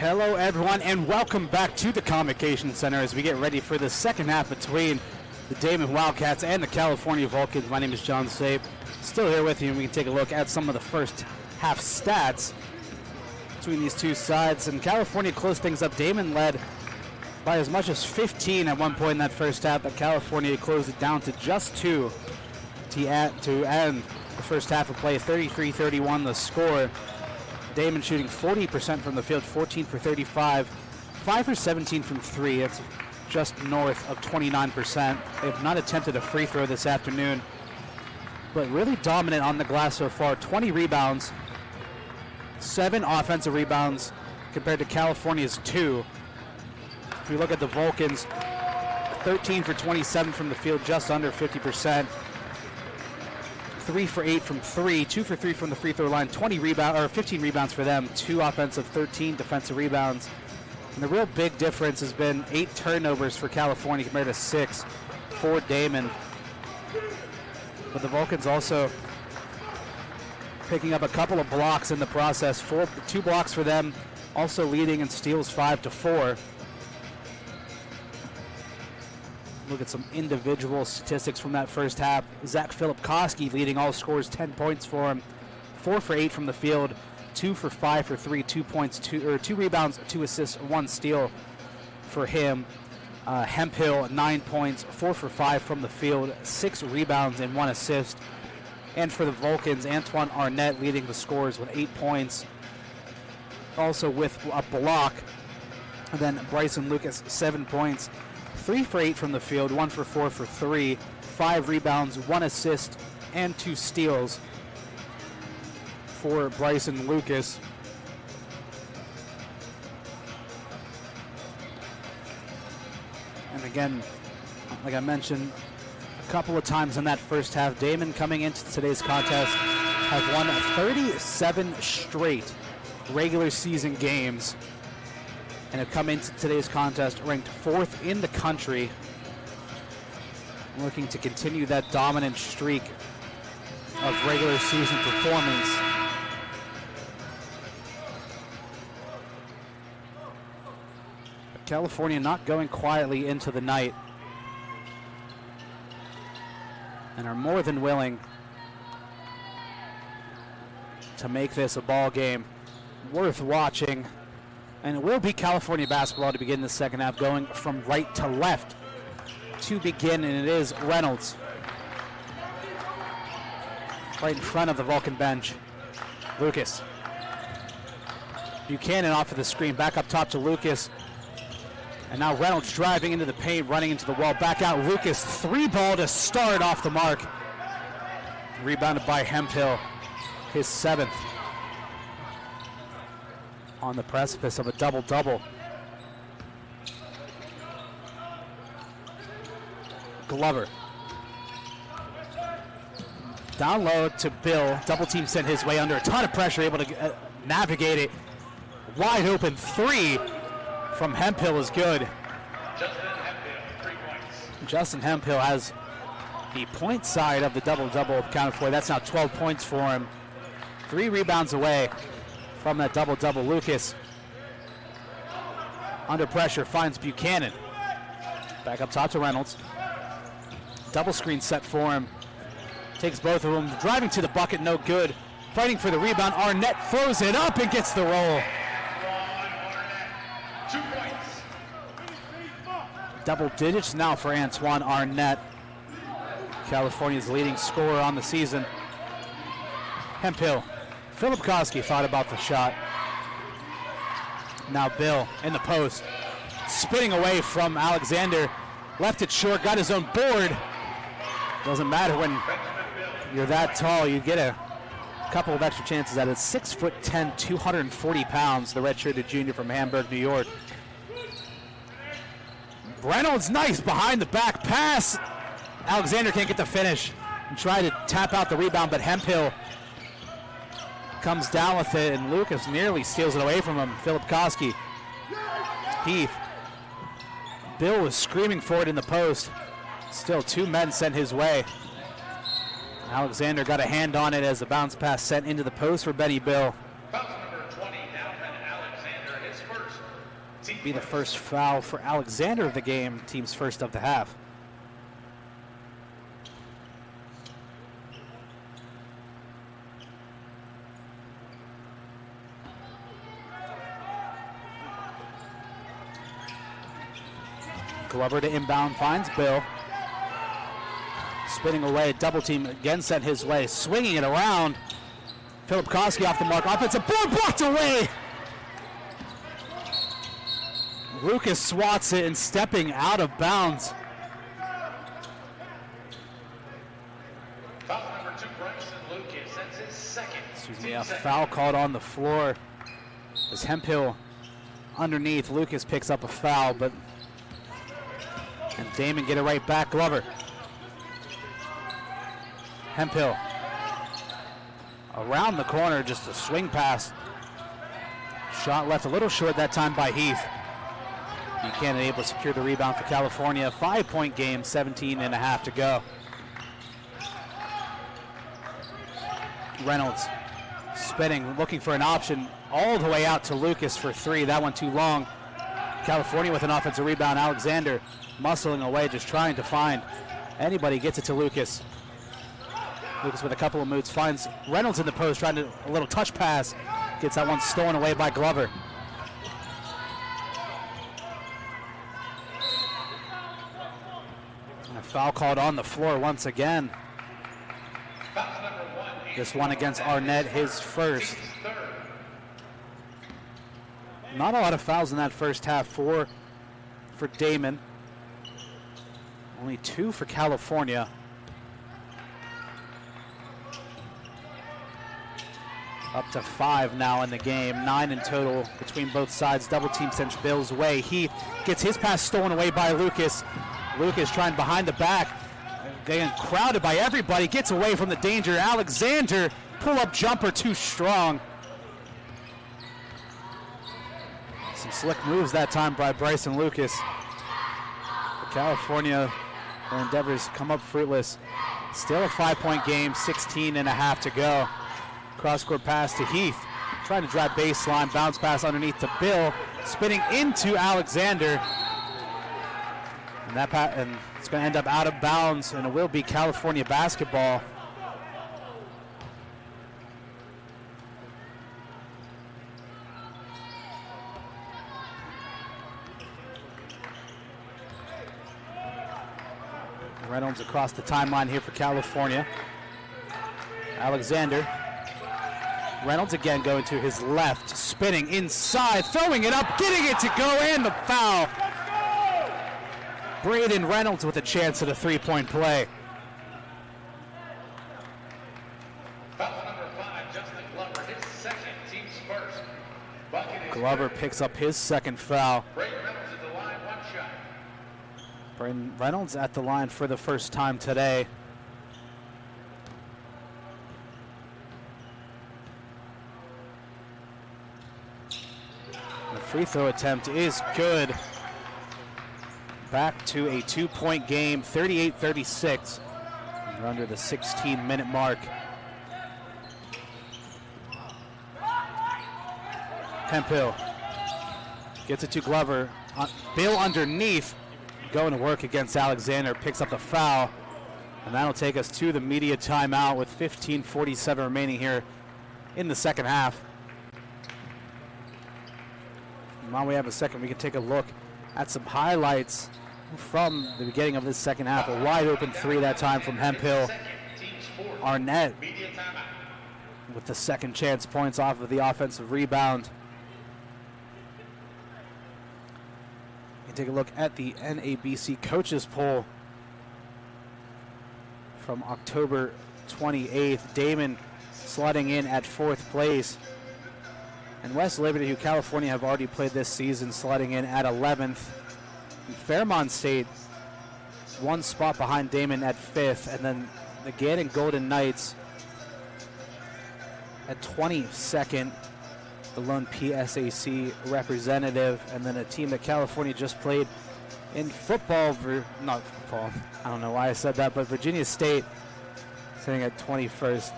Hello, everyone, and welcome back to the Convocation Center as we get ready for the second half between the Daeman Wildcats and the California Vulcans. My name is John Sabe. Still here with you, and we can take a look at some of the first half stats between these two sides. And California closed things up. Daeman led by as much as 15 at one point in that first half, but California closed it down to just 2 to end the first half of play. 33-31 the score. Daeman shooting 40% from the field, 14 for 35, 5 for 17 from 3. That's just north of 29%. They have not attempted a free throw this afternoon, but really dominant on the glass so far. 20 rebounds, 7 offensive rebounds compared to California's 2. If we look at the Vulcans, 13 for 27 from the field, just under 50%. 3 for 8 from 3, 2 for 3 from the free throw line, 15 rebounds for them, 2 offensive, 13 defensive rebounds. And the real big difference has been 8 turnovers for California compared to 6 for Daeman. But the Vulcans also picking up a couple of blocks in the process, 2 blocks for them, also leading in steals 5-4. Look at some individual statistics from that first half. Zach Filipkowski leading all scorers, 10 points for him. 4 for 8 from the field, 2 for 5 for 3, 2 rebounds, 2 assists, 1 steal for him. Hemphill, 9 points, 4 for 5 from the field, 6 rebounds and 1 assist. And for the Vulcans, Antoine Arnett leading the scores with 8 points, also with a block. And then Bryson Lucas, 7 points. 3 for 8 from the field, 1 for 4 for 3, 5 rebounds, 1 assist, and 2 steals for Bryson Lucas. And again, like I mentioned a couple of times in that first half, Daeman coming into today's contest have won 37 straight regular season games and have come into today's contest ranked 4th in the country, looking to continue that dominant streak of regular season performance. California not going quietly into the night and are more than willing to make this a ball game worth watching. And it will be California basketball to begin the second half, going from right to left to begin, and it is Reynolds right in front of the Vulcan bench. Lucas. Buchanan off of the screen, back up top to Lucas. And now Reynolds driving into the paint, running into the wall, back out Lucas. 3-ball to start off the mark. Rebounded by Hemphill, his 7th. On the precipice of a double-double. Glover. Down low to Bill. Double team sent his way under a ton of pressure, able to navigate it. Wide open 3 from Hemphill is good. Justin Hemphill has the point side of the double-double accounted for. That's now 12 points for him. 3 rebounds away from that double-double. Lucas under pressure finds Buchanan. Back up top to Reynolds. Double screen set for him. Takes both of them. Driving to the bucket, no good. Fighting for the rebound. Arnett throws it up and gets the roll. 2 points. Double digits now for Antoine Arnett, California's leading scorer on the season. Hemphill. Filipkowski thought about the shot. Now Bill in the post. Spinning away from Alexander. Left it short, got his own board. Doesn't matter when you're that tall. You get a couple of extra chances at it. 6'10", 240 pounds, the redshirted junior from Hamburg, New York. Reynolds, nice behind the back pass. Alexander can't get the finish and try to tap out the rebound, but Hemphill comes down with it, and Lucas nearly steals it away from him. Filipkowski. Heath. Bill was screaming for it in the post. Still 2 men sent his way. Alexander got a hand on it as the bounce pass sent into the post for Benny Bill. Foul number 20, Daeman Alexander, his first. Be the first foul for Alexander of the game, team's first of the half. Glover to inbound, finds Bill. Spinning away, double team again sent his way, swinging it around. Filipkowski off the mark, offensive board blocked away. Lucas swats it and stepping out of bounds. Foul number 2, Bryson Lucas. That's his second. Excuse me, a foul called on the floor as Hemphill underneath. Lucas picks up a foul, but and Daeman get it right back. Glover. Hemphill. Around the corner, just a swing pass. Shot left a little short that time by Heath. Buchanan able to secure the rebound for California. 5-point game, 17.5 to go. Reynolds spinning, looking for an option all the way out to Lucas for 3. That one too long. California with an offensive rebound. Alexander muscling away, just trying to find anybody. Gets it to Lucas. Lucas with a couple of moves, finds Reynolds in the post, trying to a little touch pass. Gets that one stolen away by Glover. And a foul called on the floor once again. This one against Arnett, his first. Not a lot of fouls in that first half for Daeman. Only 2 for California. Up to 5 now in the game, 9 in total between both sides. Double team sends Bill's way. Heath gets his pass stolen away by Lucas. Lucas trying behind the back, getting crowded by everybody, gets away from the danger. Alexander, pull-up jumper too strong. Some slick moves that time by Bryson Lucas. For California, their endeavors come up fruitless. Still a 5-point game, 16.5 to go. Cross-court pass to Heath, trying to drive baseline, bounce pass underneath to Bill, spinning into Alexander. And and it's going to end up out of bounds, and it will be California basketball. Reynolds across the timeline here for California. Alexander. Reynolds again going to his left, spinning inside, throwing it up, getting it to go, and the foul. Braden Reynolds with a chance at a 3-point play. Foul number 5, Justin Glover, his second, team's first. Bucket is Glover picks up his second foul. Braden Reynolds at the line, 1 shot. Braden Reynolds at the line for the first time today. The free throw attempt is good. Back to a 2-point game, 38-36. We're under the 16-minute mark. Hemphill gets it to Glover. Bill underneath, going to work against Alexander, picks up the foul. And that'll take us to the media timeout with 15:47 remaining here in the second half. And while we have a second, we can take a look at some highlights from the beginning of this second half. A wide open 3 that time from Hemphill. Arnett with the second chance points off of the offensive rebound. You can take a look at the NABC coaches poll from October 28th. Daeman slotting in at 4th place. And West Liberty, who California have already played this season, slotting in at 11th. And Fairmont State, 1 spot behind Daeman at 5th. And then the Gannon Golden Knights at 22nd, the lone PSAC representative. And then a team that California just played in football, not football, I don't know why I said that, but Virginia State sitting at 21st.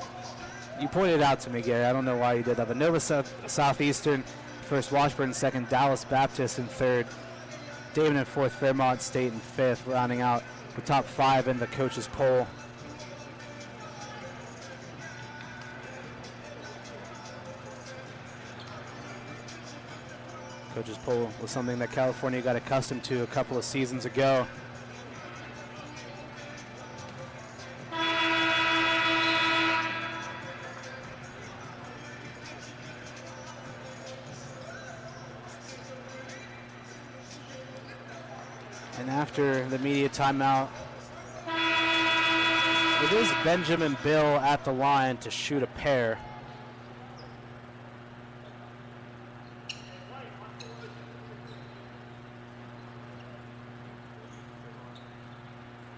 You pointed it out to me, Gary. I don't know why you did that, but Nova Southeastern first, Washburn in second, Dallas Baptist in third, Daeman in fourth, Fairmont State in fifth, rounding out the top 5 in the coaches poll. Coaches poll was something that California got accustomed to a couple of seasons ago. And after the media timeout, it is Benjamin Bill at the line to shoot a pair.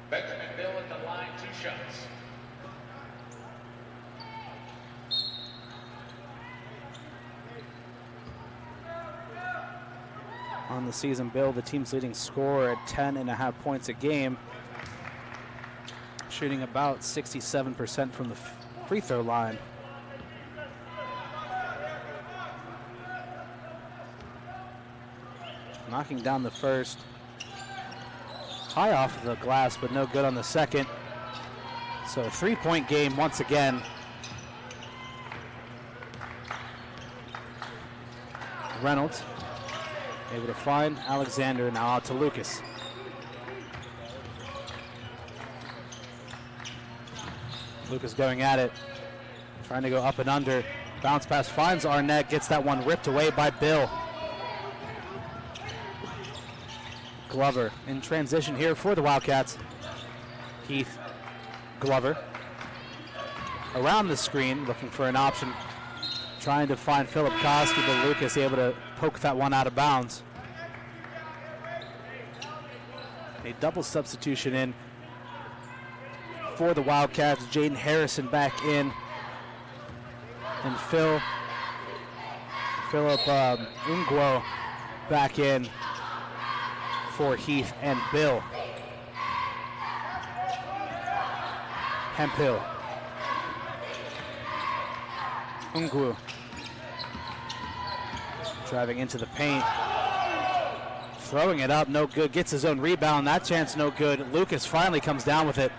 Benjamin Bill at the line, 2 shots. On the season, Bill, the team's leading scorer at 10.5 points a game, shooting about 67% from the free throw line. Knocking down the first. High off of the glass, but no good on the second. So a 3-point game once again. Reynolds able to find Alexander, now out to Lucas. Lucas going at it, trying to go up and under. Bounce pass finds Arnett, gets that one ripped away by Bill. Glover in transition here for the Wildcats. Heath, Glover around the screen, looking for an option, trying to find Philip Koski, but Lucas able to poke that one out of bounds. A double substitution in for the Wildcats. Jaden Harrison back in, and Philip Ungwo back in for Heath and Bill. Hemphill. Ungwu driving into the paint, throwing it up, no good, gets his own rebound, that chance no good. Lucas finally comes down with it.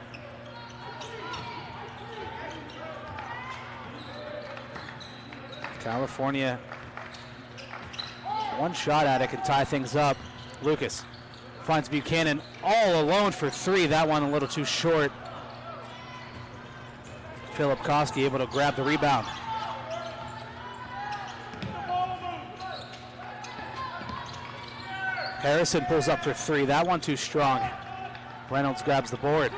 California, one shot at it can tie things up. Lucas finds Buchanan all alone for 3, that one a little too short. Philip Koski able to grab the rebound. Harrison pulls up for 3, that one too strong. Reynolds grabs the board.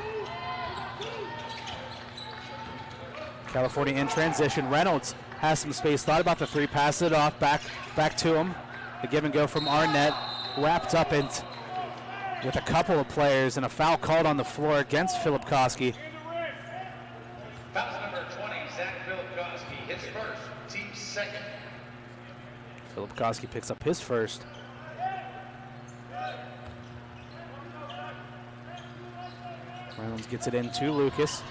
California in transition. Reynolds has some space, thought about the 3, passes it off, back to him. The give and go from Arnett, wrapped up with a couple of players, and a foul called on the floor against Philip Koski. Foul number 20, Zach Philip Koski, his first, team's second. Philip Koski picks up his first. Reynolds gets it in to Lucas.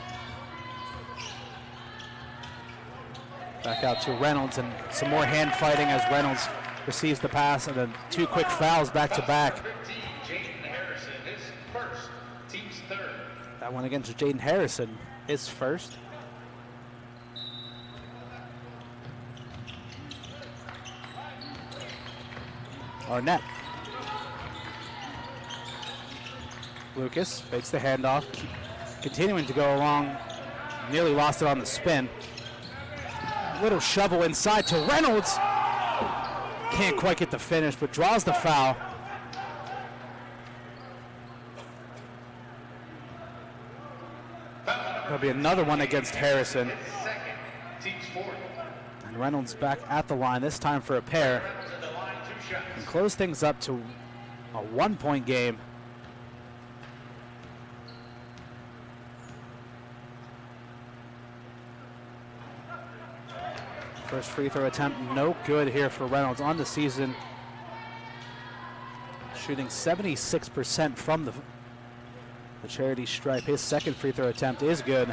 Back out to Reynolds, and some more hand fighting as Reynolds receives the pass, and then 2 quick fouls back to back. Jaden Harrison, his first, team's third. That one against Jaden Harrison, his first. Arnett. Lucas fakes the handoff, continuing to go along, nearly lost it on the spin. Little shovel inside to Reynolds. Can't quite get the finish, but draws the foul. There'll be another one against Harrison. And Reynolds back at the line, this time for a pair. And close things up to a 1-point game. First free throw attempt, no good here for Reynolds on the season. Shooting 76% from the charity stripe. His second free throw attempt is good.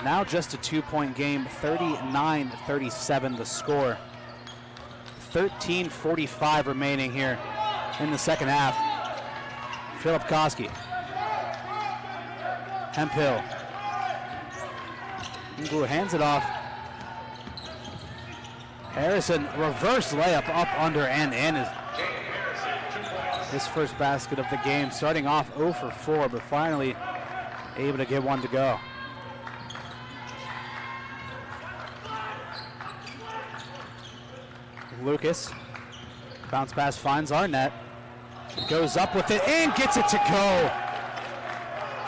Now just a 2-point game, 39-37 the score. 13:45 remaining here in the second half. Philip Koski. Hemphill. Ngwu hands it off. Harrison, reverse layup up under and in. His first basket of the game, starting off 0 for 4, but finally able to get one to go. Lucas, bounce pass finds Arnett. Goes up with it and gets it to go.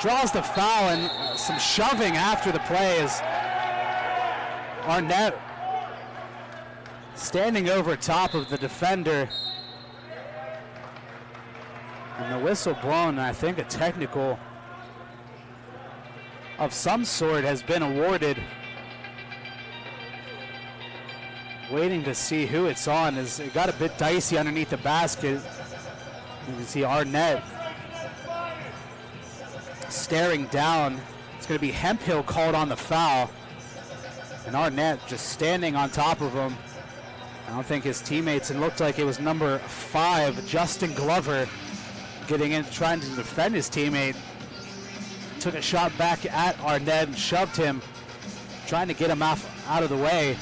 Draws the foul and some shoving after the play as Arnett standing over top of the defender. And the whistle blown, I think a technical of some sort has been awarded. Waiting to see who it's on, as it got a bit dicey underneath the basket. You can see Arnett staring down. It's going to be Hemphill called on the foul. And Arnett just standing on top of him. I don't think his teammates, and looked like it was number 5, Justin Glover, getting in, trying to defend his teammate. Took a shot back at Arnett and shoved him, trying to get him out of the way.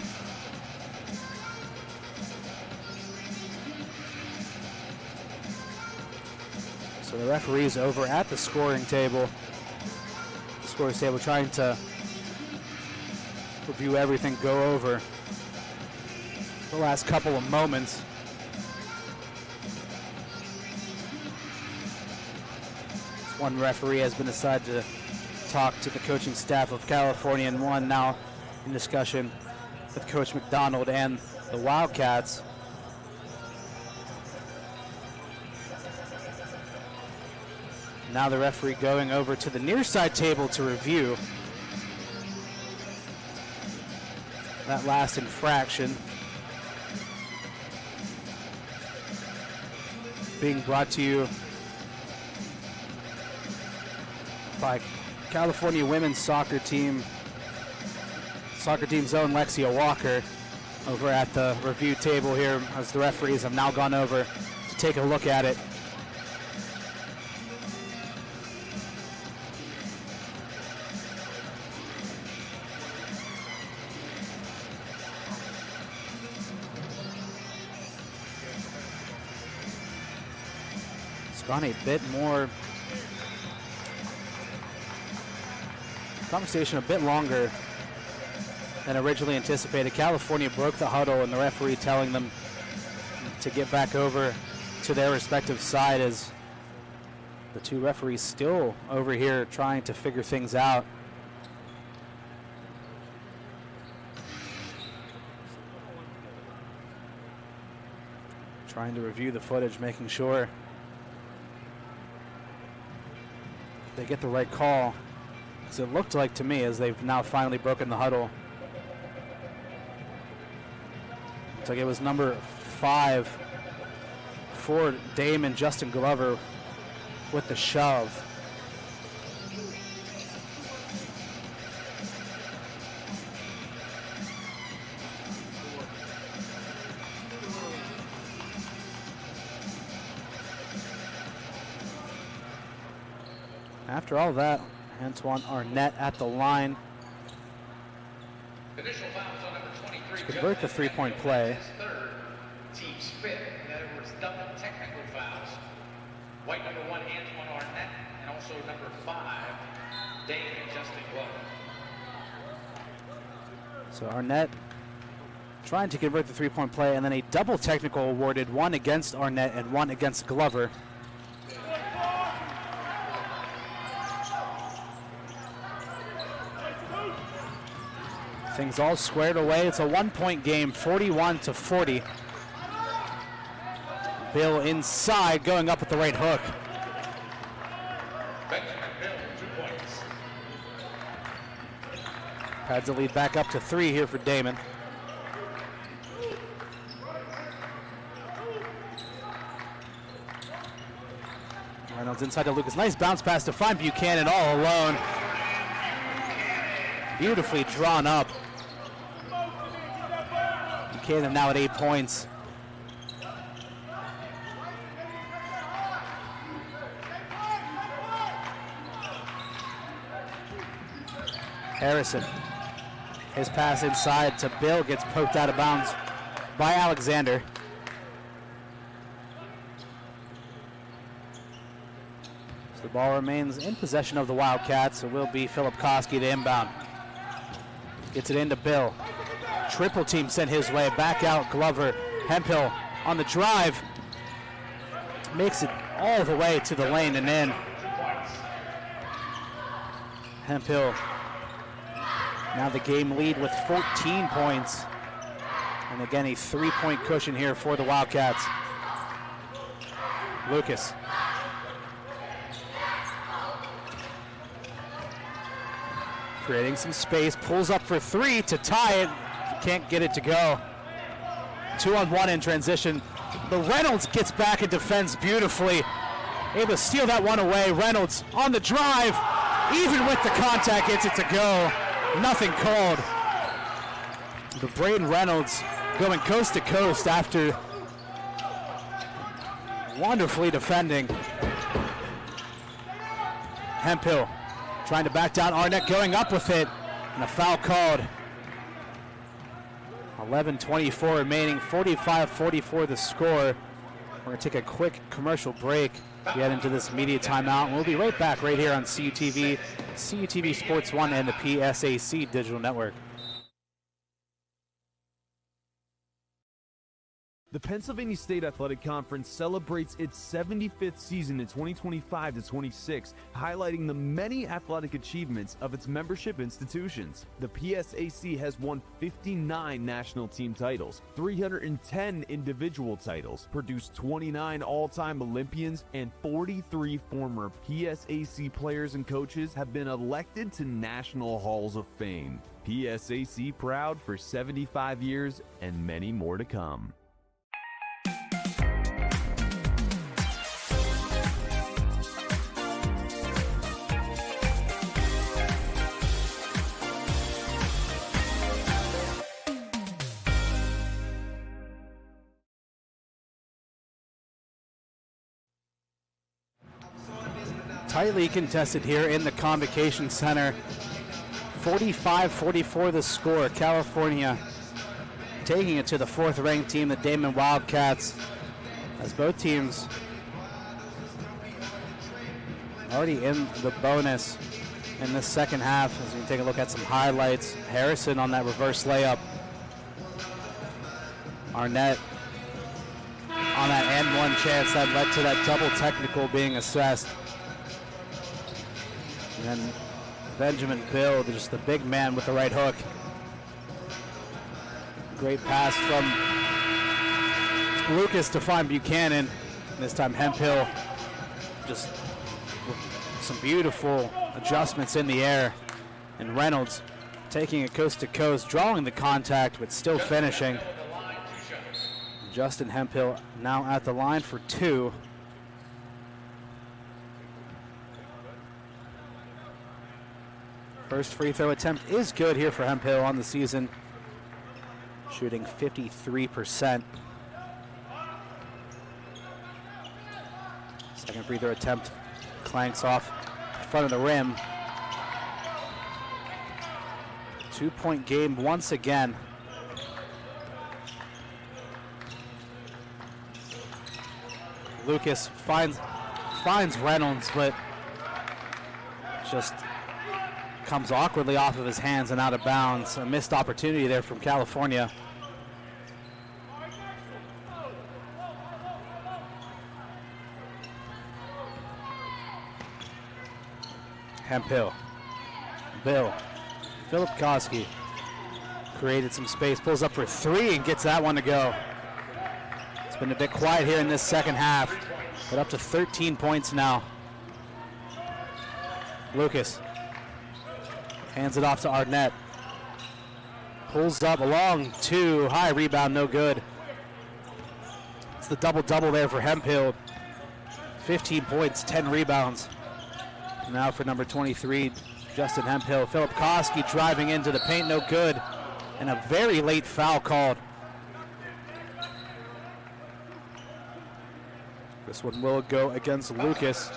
So the referees over at the scoring table, trying to review everything, go over the last couple of moments. One referee has been decided to talk to the coaching staff of California, and one now in discussion with Coach McDonald and the Wildcats. Now the referee going over to the near side table to review that last infraction. Being brought to you by California women's soccer team's own Lexia Walker over at the review table here, as the referees have now gone over to take a look at it. It's gone a bit more, conversation a bit longer than originally anticipated. California broke the huddle, and the referee telling them to get back over to their respective side, as the two referees still over here trying to figure things out. Trying to review the footage, making sure they get the right call. So it looked like to me, as they've now finally broken the huddle, looks like it was number 5 for Daeman, Justin Glover, with the shove. After all that, Antoine Arnett at the line to convert the three-point play. Team's fifth. In other words, double technical fouls. White number 1, Antoine Arnett, and also number 5, Daeman Justin Glover. So Arnett trying to convert the three-point play, and then a double technical awarded, one against Arnett and one against Glover. Things all squared away. It's a one-point game, 41-40. Bill inside, going up with the right hook. Bill, 2 points. Pads the lead back up to 3 here for Daeman. Reynolds inside to Lucas. Nice bounce pass to find Buchanan all alone. Beautifully drawn up. Buchanan now at 8 points. Harrison. His pass inside to Bill gets poked out of bounds by Alexander. So the ball remains in possession of the Wildcats. It will be Philip Koski to inbound. Gets it into Bill. Triple team sent his way. Back out Glover. Hemphill on the drive. Makes it all the way to the lane and in. Hemphill now the game lead with 14 points. And again, a 3-point cushion here for the Wildcats. Lucas. Creating some space, pulls up for three to tie it. Can't get it to go. 2-on-1 in transition. But Reynolds gets back and defends beautifully. Able to steal that one away. Reynolds on the drive. Even with the contact, gets it to go. Nothing called. The Braden Reynolds going coast to coast after wonderfully defending. Hemphill trying to back down Arnett, going up with it, and a foul called. 11:24 remaining, 45-44 the score. We're going to take a quick commercial break, get into this media timeout, and we'll be right back right here on CUTV, CUTV Sports 1, and the PSAC Digital Network. The Pennsylvania State Athletic Conference celebrates its 75th season in 2025-26, highlighting the many athletic achievements of its membership institutions. The PSAC has won 59 national team titles, 310 individual titles, produced 29 all-time Olympians, and 43 former PSAC players and coaches have been elected to National Halls of Fame. PSAC proud for 75 years and many more to come. Tightly contested here in the Convocation Center. 45-44 the score. California taking it to the fourth-ranked team, the Daeman Wildcats, as both teams already in the bonus in the second half. As we take a look at some highlights, Harrison on that reverse layup. Arnett on that and one chance that led to that double technical being assessed. And then Benjamin Bill, just the big man with the right hook. Great pass from Lucas to find Buchanan. This time Hemphill just with some beautiful adjustments in the air. And Reynolds taking it coast to coast, drawing the contact, but still finishing. Justin Hemphill now at the line for two. First free throw attempt is good here for Hemphill on the season, shooting 53%. Second free throw attempt clanks off the front of the rim. 2-point game once again. Lucas finds Reynolds, but just comes awkwardly off of his hands and out of bounds. A missed opportunity there from California. Hemphill. Bill. Philip Koski created some space, pulls up for three and gets that one to go. It's been a bit quiet here in this second half, but up to 13 points now. Lucas hands it off to Arnett. Pulls up along two, high rebound, no good. It's the double-double there for Hemphill. 15 points, 10 rebounds. Now for number 23, Justin Hemphill. Philip Koski driving into the paint, no good. And a very late foul called. This one will go against Lucas.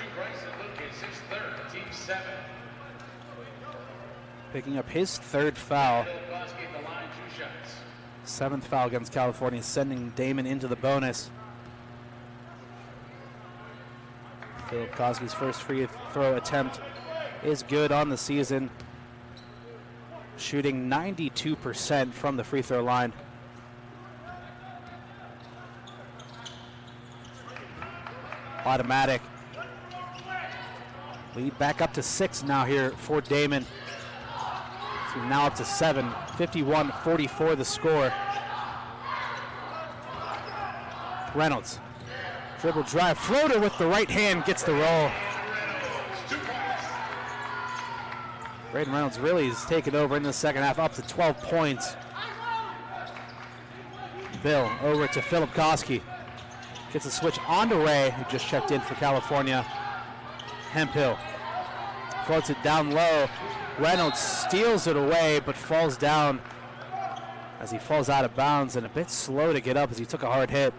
picking up his third foul. Philipkowski at the line, 2 shots. Seventh foul against California, sending Daeman into the bonus. Philipkowski's first free throw attempt is good on the season, shooting 92% from the free throw line. Automatic. Lead back up to 6 now here for Daeman. So now up to 7. 51-44 the score. Reynolds. Dribble drive. Floater with the right hand gets the roll. Braden Reynolds really has taken over in the second half, up to 12 points. Bill over to Philipkowski. Gets a switch onto Ray, who just checked in for California. Hemphill floats it down low. Reynolds steals it away, but falls down as he falls out of bounds and a bit slow to get up as he took a hard hit.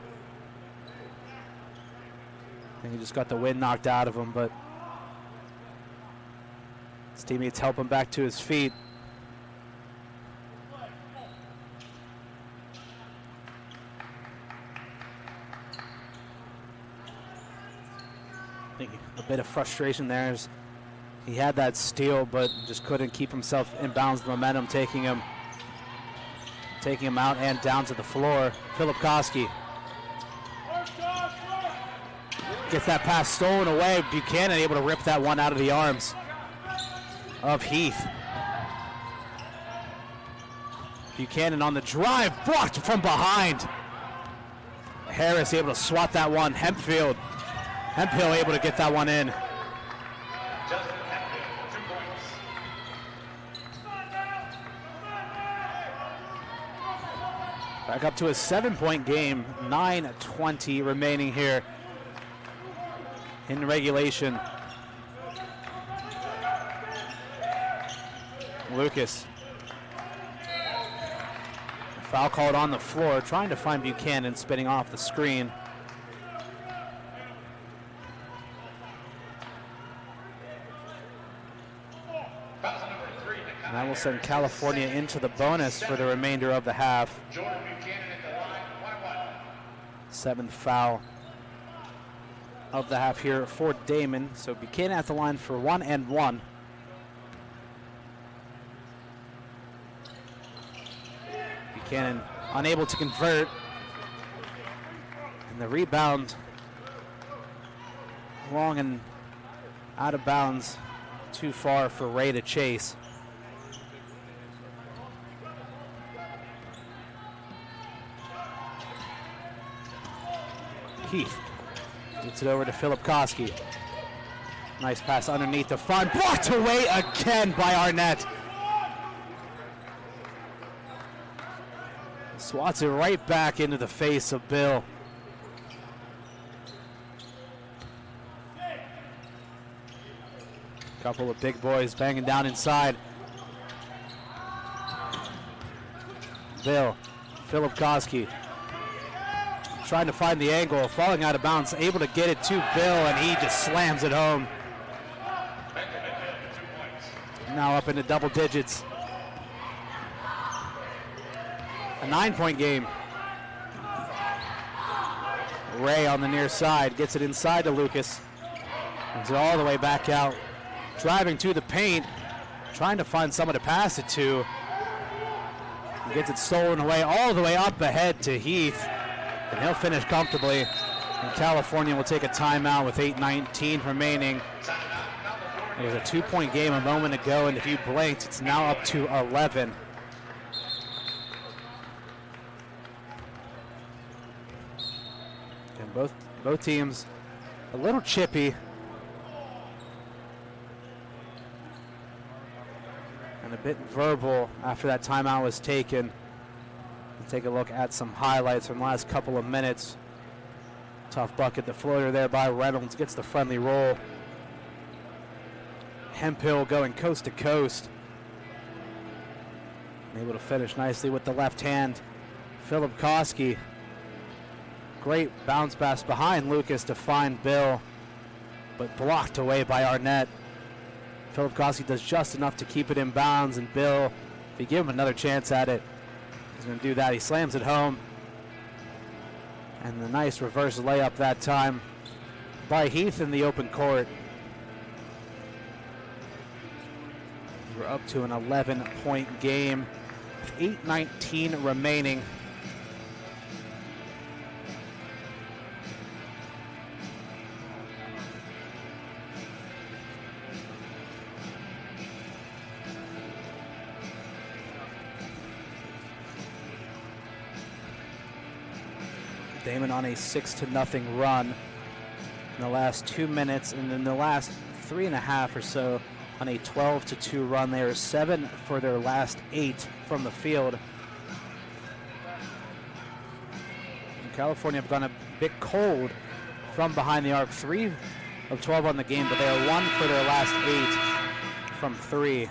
I think he just got the wind knocked out of him, but his teammates help him back to his feet. I think a bit of frustration there as he had that steal, but just couldn't keep himself in bounds. The momentum taking him out and down to the floor. Philipkowski gets that pass stolen away. Buchanan able to rip that one out of the arms of Heath. Buchanan on the drive, blocked from behind. Harris able to swat that one. Hemphill able to get that one in. Justin Hemphill, 2 points. Back up to a 7-point game. 9:20 remaining here in regulation. Lucas. Foul called on the floor, trying to find Buchanan, spinning off the screen. And that will send California into the bonus for the remainder of the half. Jordan Buchanan at the line, 1-1. Seventh foul of the half here for Daeman. So Buchanan at the line for 1 and 1. Buchanan unable to convert. And the rebound long and out of bounds, too far for Ray to chase. Heath gets it over to Philipkowski. Nice pass underneath the front, blocked away again by Arnett. Swats it right back into the face of Bill. Couple of big boys banging down inside. Bill, Philipkowski trying to find the angle, falling out of bounds, able to get it to Bill, and he just slams it home. Now up into double digits. A 9-point game. Ray on the near side gets it inside to Lucas. Brings it all the way back out. Driving to the paint, trying to find someone to pass it to. He gets it stolen away all the way up ahead to Heath. And he'll finish comfortably. And California will take a timeout with 8:19 remaining. It was a 2-point game a moment ago, and if you blinked, it's now up to 11. And both teams a little chippy. And a bit verbal after that timeout was taken. Let's take a look at some highlights from the last couple of minutes. Tough bucket, the floater there by Reynolds, gets the friendly roll. Hemphill going coast to coast. Able to finish nicely with the left hand. Philipkowski. Great bounce pass behind Lucas to find Bill, but blocked away by Arnett. Philip Kosky does just enough to keep it in bounds, and Bill, if you give him another chance at it, he's going to do that. He slams it home. And the nice reverse layup that time by Heath in the open court. We're up to an 11-point game with 8:19 remaining. Daeman on a 6-0 run in the last 2 minutes, and in the last 3.5 or so on a 12-2 run. They are 7 for their last 8 from the field. And California have gone a bit cold from behind the arc. 3 of 12 on the game, but they are 1 for their last 8 from 3.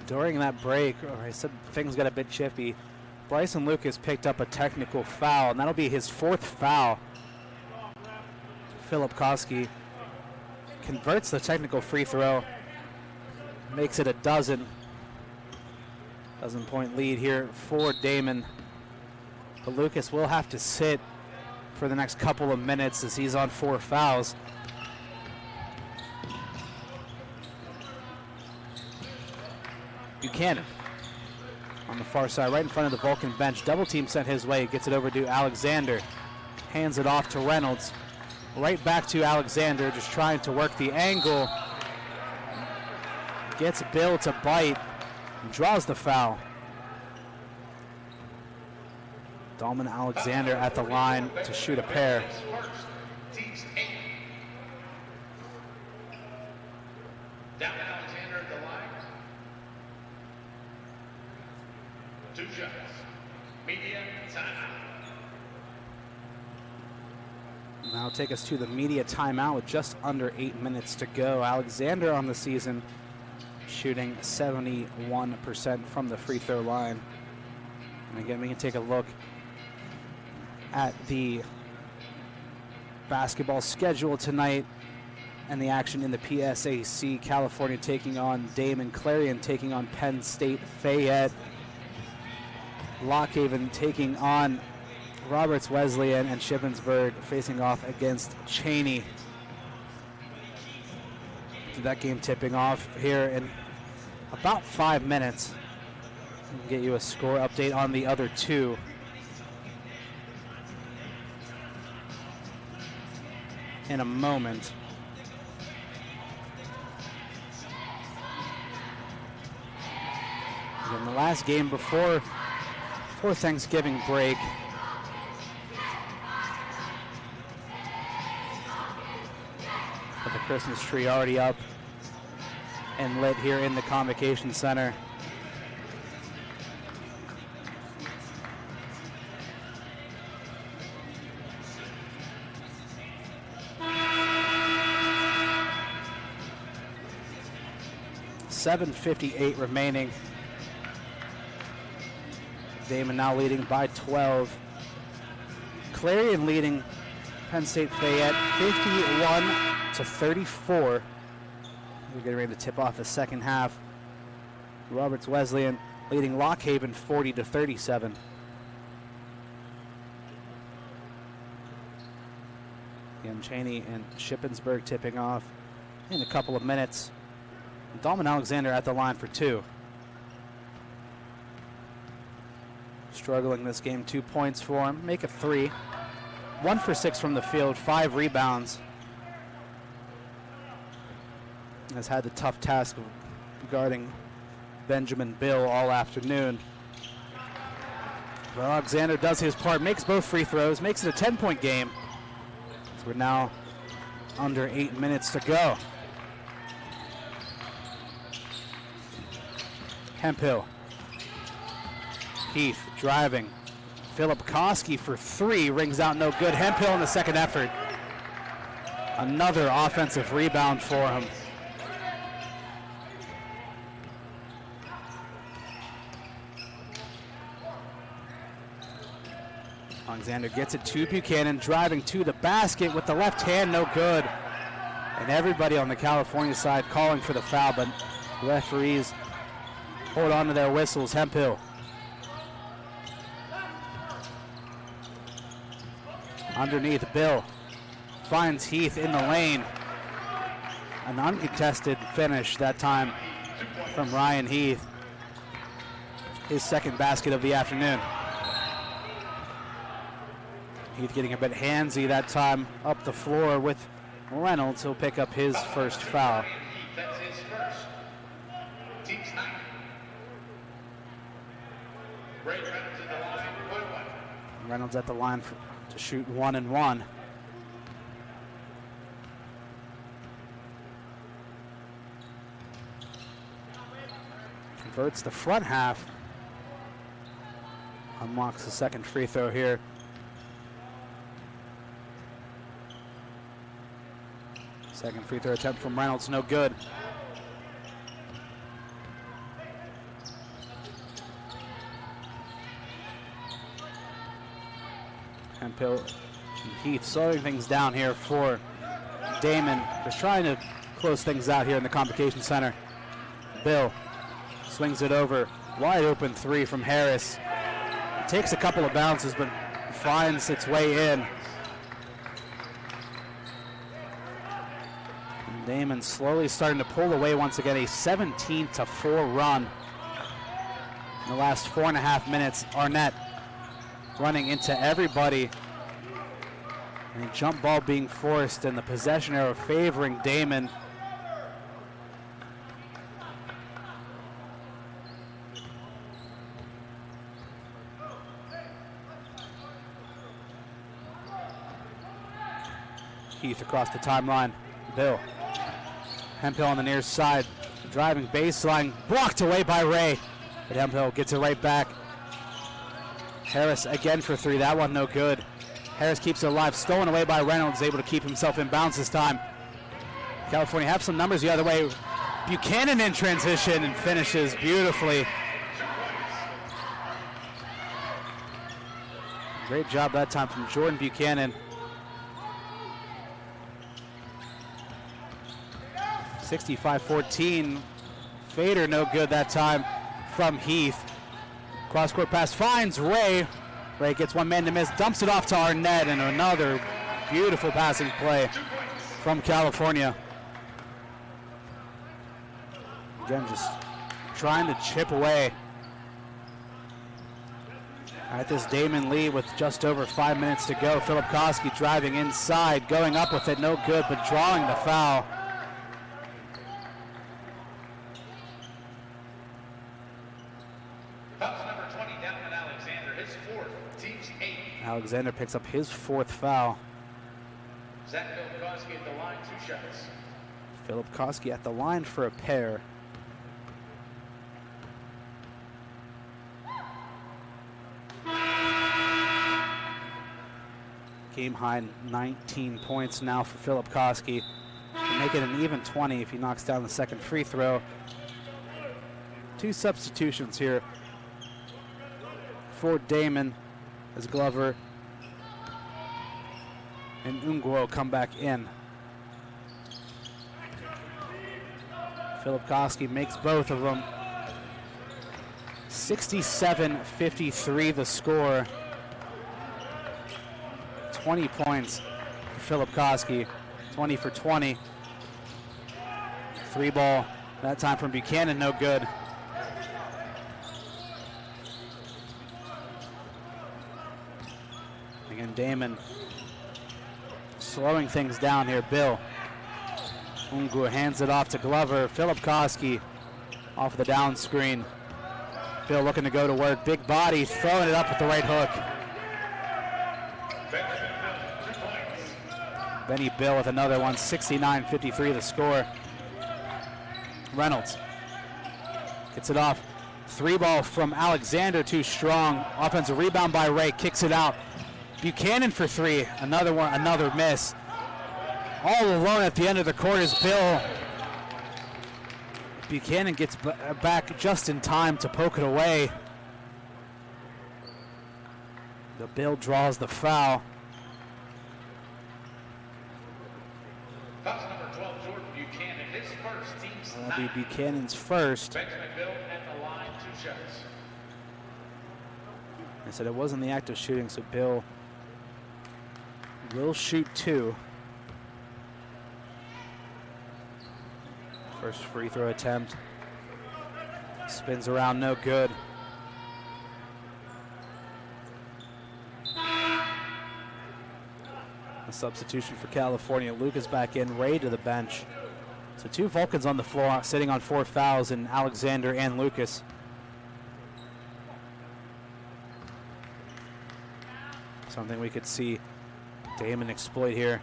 During that break, or I said things got a bit chippy, Bryson Lucas picked up a technical foul, and that'll be his 4th foul. Philip Kosky converts the technical free throw, makes it a 12-point lead here for Daeman. But Lucas will have to sit for the next couple of minutes as he's on 4 fouls. Buchanan on the far side, right in front of the Vulcan bench. Double team sent his way, gets it over to Alexander. Hands it off to Reynolds. Right back to Alexander, just trying to work the angle. Gets Bill to bite and draws the foul. Daeman Alexander at the line to shoot a pair. Two shots. Media timeout. Now take us to the media timeout with just under 8 minutes to go. Alexander on the season shooting 71% from the free throw line. And again, we can take a look at the basketball schedule tonight and the action in the PSAC. California taking on Daeman, Clarion taking on Penn State Fayette, Lockhaven taking on Roberts Wesleyan, and Shippensburg facing off against Cheney. That game tipping off here in about 5 minutes. We'll get you a score update on the other two. In a moment. In the last game before Thanksgiving break, with the Christmas tree already up and lit here in the Convocation Center. .758 remaining. Daeman now leading by 12. Clarion leading Penn State Fayette 51-34. We're getting ready to tip off the second half. Roberts Wesleyan leading Lockhaven 40-37. Again, Cheney and Shippensburg tipping off in a couple of minutes. Daeman Alexander at the line for 2. Struggling this game, 2 points for him. Make it 3. 1 for 6 from the field, 5 rebounds. Has had the tough task of guarding Benjamin Bill all afternoon. But Alexander does his part, makes both free throws, makes it a 10-point game. So we're now under 8 minutes to go. Hemphill. Heath driving. Philip Koski for three, rings out no good. Hemphill in the second effort. Another offensive rebound for him. Alexander gets it to Buchanan, driving to the basket with the left hand, no good. And everybody on the California side calling for the foul, but referees hold on to their whistles. Hemphill. Underneath, Bill finds Heath in the lane. An uncontested finish that time from Ryan Heath. His second basket of the afternoon. Heath getting a bit handsy that time up the floor with Reynolds. He'll pick up his first foul. That's his first. Team's ninth. Ray Reynolds at the line, 1-1. Reynolds at the line to shoot 1 and 1. Converts the front half. Unlocks the second free throw here. Second free throw attempt from Reynolds, no good. Hemphill and Heath slowing things down here for Daeman. Just trying to close things out here in the Convocation Center. Bill swings it over. Wide open three from Harris. It takes a couple of bounces, but finds its way in. And Daeman slowly starting to pull away once again. A 17-4 run in the last 4.5 minutes. Arnett running into everybody. And a jump ball being forced, and the possession arrow favoring Daeman. Heath across the timeline. Bill. Hemphill on the near side. Driving baseline. Blocked away by Ray. But Hemphill gets it right back. Harris again for three. That one no good. Harris keeps it alive. Stolen away by Reynolds. Able to keep himself in bounds this time. California have some numbers the other way. Buchanan in transition and finishes beautifully. Great job that time from Jordan Buchanan. 65-14. Fader no good that time from Heath. Cross-court pass finds Ray. Ray gets one man to miss, dumps it off to Arnett, and another beautiful passing play from California. Again, just trying to chip away at this Daeman lead with just over 5 minutes to go. Philip Koski driving inside, going up with it, no good, but drawing the foul. Alexander picks up his fourth foul. Zach Koski at the line, 2 shots. Philip Koski at the line for a pair. Game high 19 points now for Philip Koski. Make it an even 20 if he knocks down the second free throw. 2 substitutions here for Daeman as Glover and Ungwo come back in. Philip Koski makes both of them. 67-53 the score. 20 points for Philip Koski. 20 for 20. 3 ball that time from Buchanan, no good. Again, Daeman slowing things down here. Bill. Ungwu hands it off to Glover. Philip Koski off the down screen. Bill looking to go to work. Big body, throwing it up with the right hook. Benny Bill with another one, 69-53 the score. Reynolds gets it off. 3-ball from Alexander, too strong. Offensive rebound by Ray, kicks it out. Buchanan for 3, another one, another miss. All alone at the end of the court is Bill. Buchanan gets back just in time to poke it away. The Bill draws the foul. Foul number 12, Jordan Buchanan, his first, team's That'll be Buchanan's first. Benjamin Bill at the line, 2 shots. I said it wasn't the act of shooting, so Bill will shoot 2. First free throw attempt. Spins around, no good. A substitution for California. Lucas back in, Ray to the bench. So 2 Vulcans on the floor, sitting on 4 fouls, in Alexander and Lucas. Something we could see Daeman exploit here.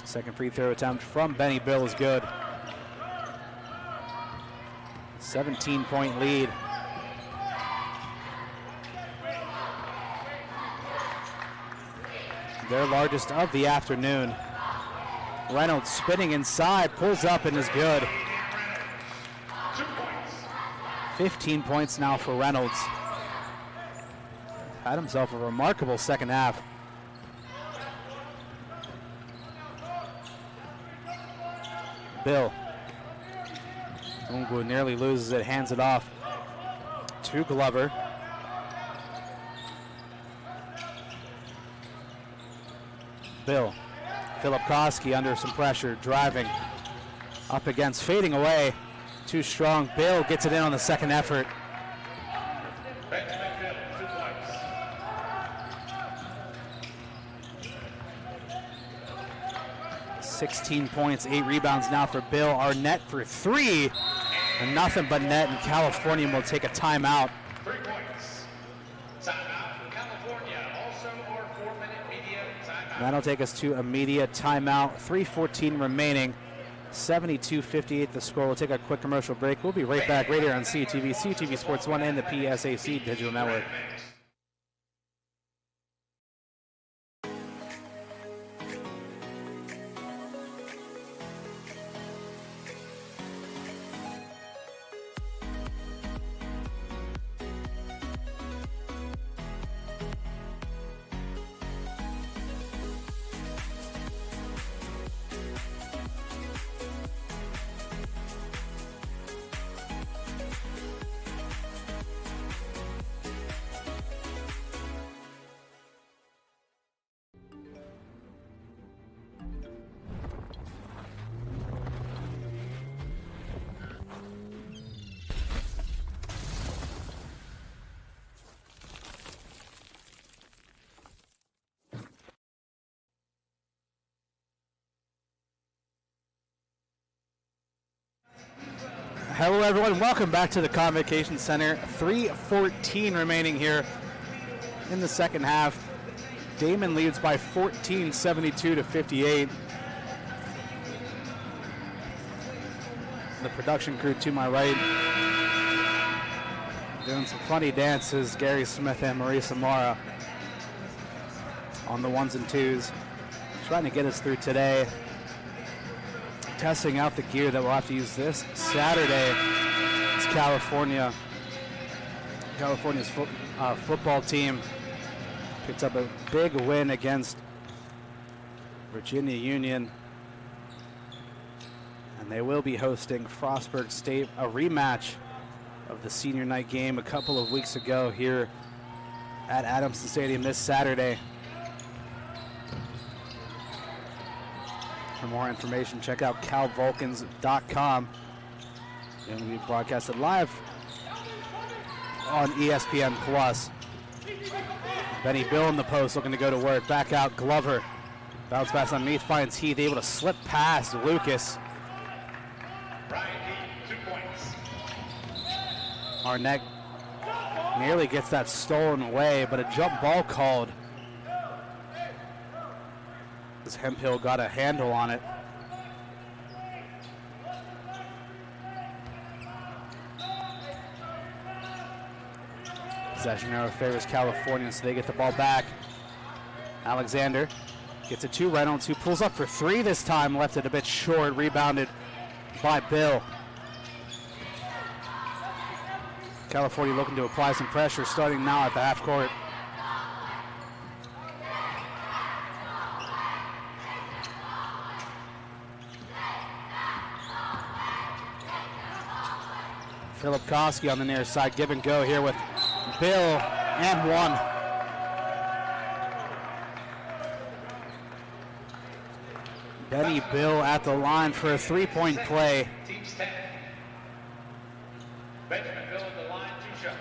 Second free throw attempt from Benny Bill is good. 17-point lead. Their largest of the afternoon. Reynolds spinning inside, pulls up and is good. 15 points now for Reynolds. Had himself a remarkable second half. Bill. Ungu nearly loses it, hands it off to Glover. Bill. Philip Koski under some pressure, driving up against, fading away. Too strong. Bill gets it in on the second effort. Benjamin Bill, 2 points. 16 points, 8 rebounds now for Bill. Arnett for 3, and nothing but net, and California will take a timeout. 3 points. Timeout for California. Also our 4-minute media timeout. That'll take us to a media timeout. 3:14 remaining. 72-58 the score. We'll take a quick commercial break. We'll be right back right here on CTV, CTV Sports 1, and the PSAC Digital Network. Hello everyone, welcome back to the Convocation Center. 3:14 remaining here in the second half. Daeman leads by 14, 72-58. The production crew to my right doing some funny dances. Gary Smith and Marisa Mora on the 1s and 2s, trying to get us through today. Testing out the gear that we'll have to use this Saturday. It's California's football team picked up a big win against Virginia Union, and they will be hosting Frostburg State, a rematch of the senior night game a couple of weeks ago here at Adamson Stadium this Saturday. For more information, check out calvulcans.com. And we broadcasted live on ESPN Plus. Benny Bill in the post, looking to go to work. Back out, Glover. Bounce pass underneath, finds Heath, able to slip past Lucas. Ryan Heath, 2 points. Arnett nearly gets that stolen away, but a jump ball called. as Hemphill got a handle on it. Possession arrow favors California, so they get the ball back. Alexander gets it to Reynolds, who pulls up for three this time, left it a bit short, rebounded by Bill. California looking to apply some pressure, starting now at the half court. Philip Koski on the near side, give and go here with Bill, and one. Benny Bill at the line for a three-point play. Benjamin Bill at the line, 2 shots.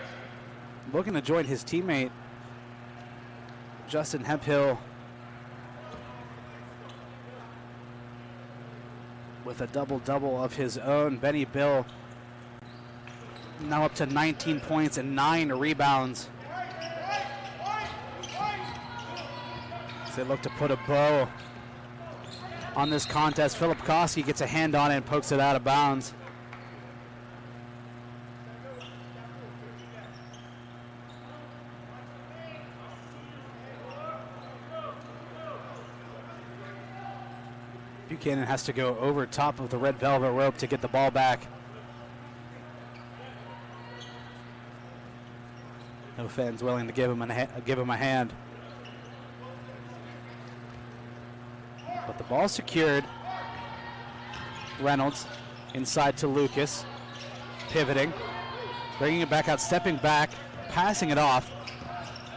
Looking to join his teammate, Justin Hemphill, with a double-double of his own. Benny Bill now up to 19 points and 9 rebounds. As they look to put a bow on this contest, Philip Koski gets a hand on it and pokes it out of bounds. Buchanan has to go over top of the red velvet rope to get the ball back. No fans willing to give him a hand. But the ball secured. Reynolds inside to Lucas, pivoting, bringing it back out, stepping back, passing it off.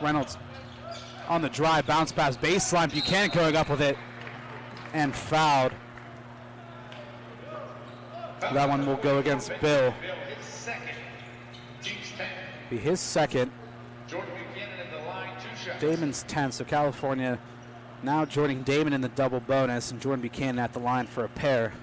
Reynolds on the drive, bounce pass, baseline. Buchanan going up with it and fouled. That one will go against Bill. Be his second. Daeman's 10th, so California now joining Daeman in the double bonus, and Jordan Buchanan at the line for a pair.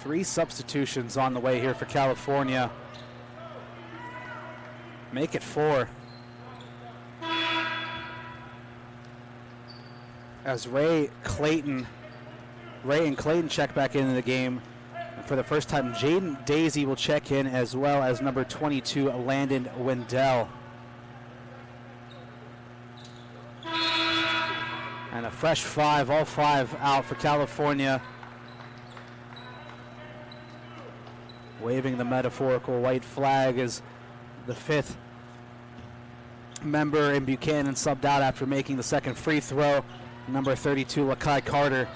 Three substitutions on the way here for California. Make it 4. As Ray and Clayton check back into the game. And for the first time, Jaden Daisy will check in, as well as number 22, Landon Wendell. And a fresh 5, all 5 out for California. Waving the metaphorical white flag as the 5th member in Buchanan subbed out after making the second free throw. Number 32, Lakai Carter,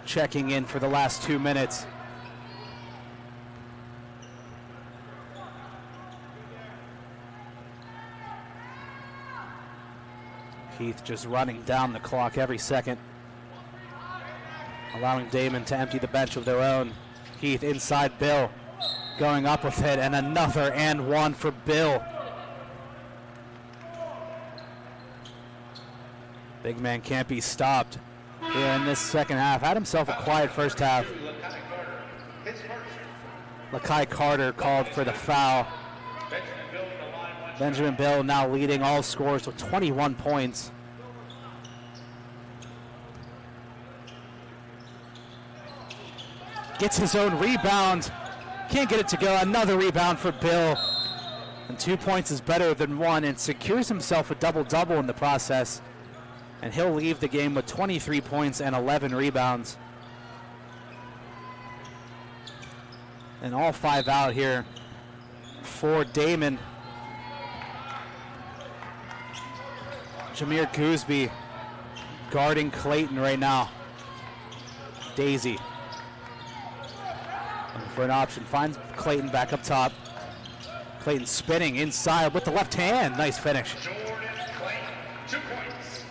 checking in for the last 2 minutes. Heath just running down the clock every second, allowing Daeman to empty the bench of their own. Heath inside Bill, going up with it, and another and one for Bill. Big man can't be stopped here in this second half. Had himself a quiet first half. Lakai Carter called for the foul. Benjamin Bill now leading all scorers with 21 points. Gets his own rebound. Can't get it to go. Another rebound for Bill. And 2 points is better than 1, and secures himself a double-double in the process. And he'll leave the game with 23 points and 11 rebounds. And all 5 out here for Daeman. Jameer Gooseby guarding Clayton right now. Daisy looking for an option, finds Clayton back up top. Clayton spinning inside with the left hand. Nice finish. Jordan Clayton, 2 points.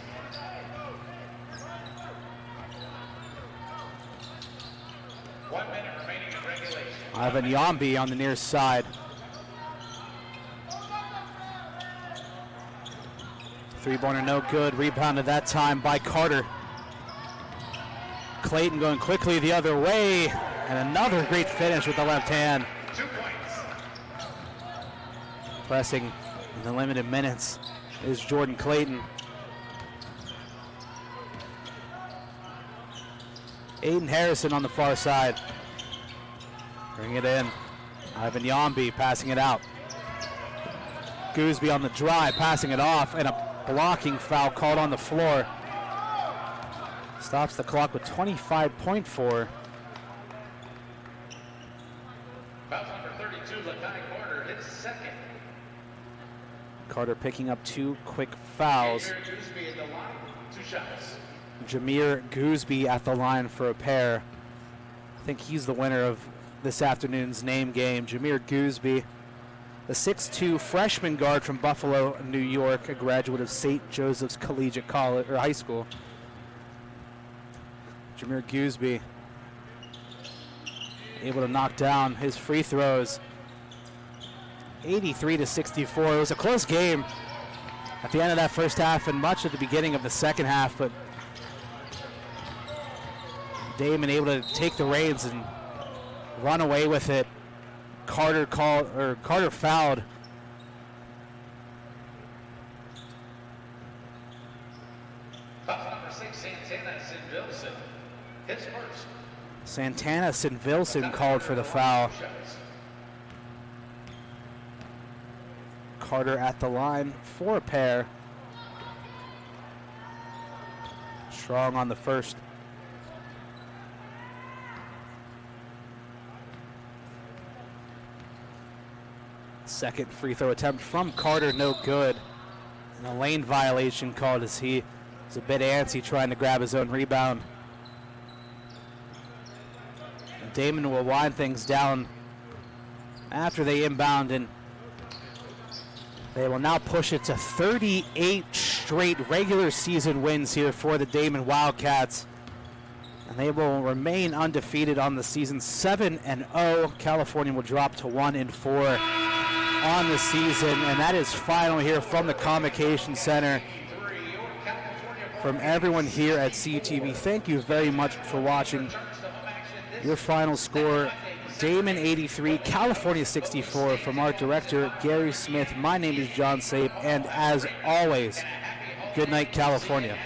One minute remaining in regulation. Ivan Yambi on the near side. Three-pointer no good. Rebounded that time by Carter. Clayton going quickly the other way. And another great finish with the left hand. 2 points. Pressing in the limited minutes is Jordan Clayton. Aiden Harrison on the far side. Bring it in. Ivan Yambi passing it out. Gooseby on the drive, passing it off, and a blocking foul called on the floor. Stops the clock with 25.4. Foul number 32, Lakai Carter, his second. Carter picking up 2 quick fouls. Jameer Gooseby at the line, 2 shots. Jameer Gooseby at the line for a pair. I think he's the winner of this afternoon's name game. Jameer Gooseby, the 6'2" freshman guard from Buffalo, New York, a graduate of St. Joseph's Collegiate College or High School. Jameer Gooseby able to knock down his free throws. 83-64. It was a close game at the end of that first half and much at the beginning of the second half, but Daeman able to take the reins and run away with it. Carter fouled. Foul number 6, Santana Sinvilson, his first. Santana Sinvilson called for the foul. Carter at the line for a pair. Strong on the first. Second free throw attempt from Carter, no good. And a lane violation called as he was a bit antsy trying to grab his own rebound. And Daeman will wind things down after they inbound, and they will now push it to 38 straight regular season wins here for the Daeman Wildcats. And they will remain undefeated on the season, 7-0. California will drop to 1-4 on the season, and that is final here from the Convocation Center. From everyone here at CTV, thank you very much for watching. Your final score, Daeman 83, California 64. From our director, Gary Smith, my name is John Sape, and as always, good night, California.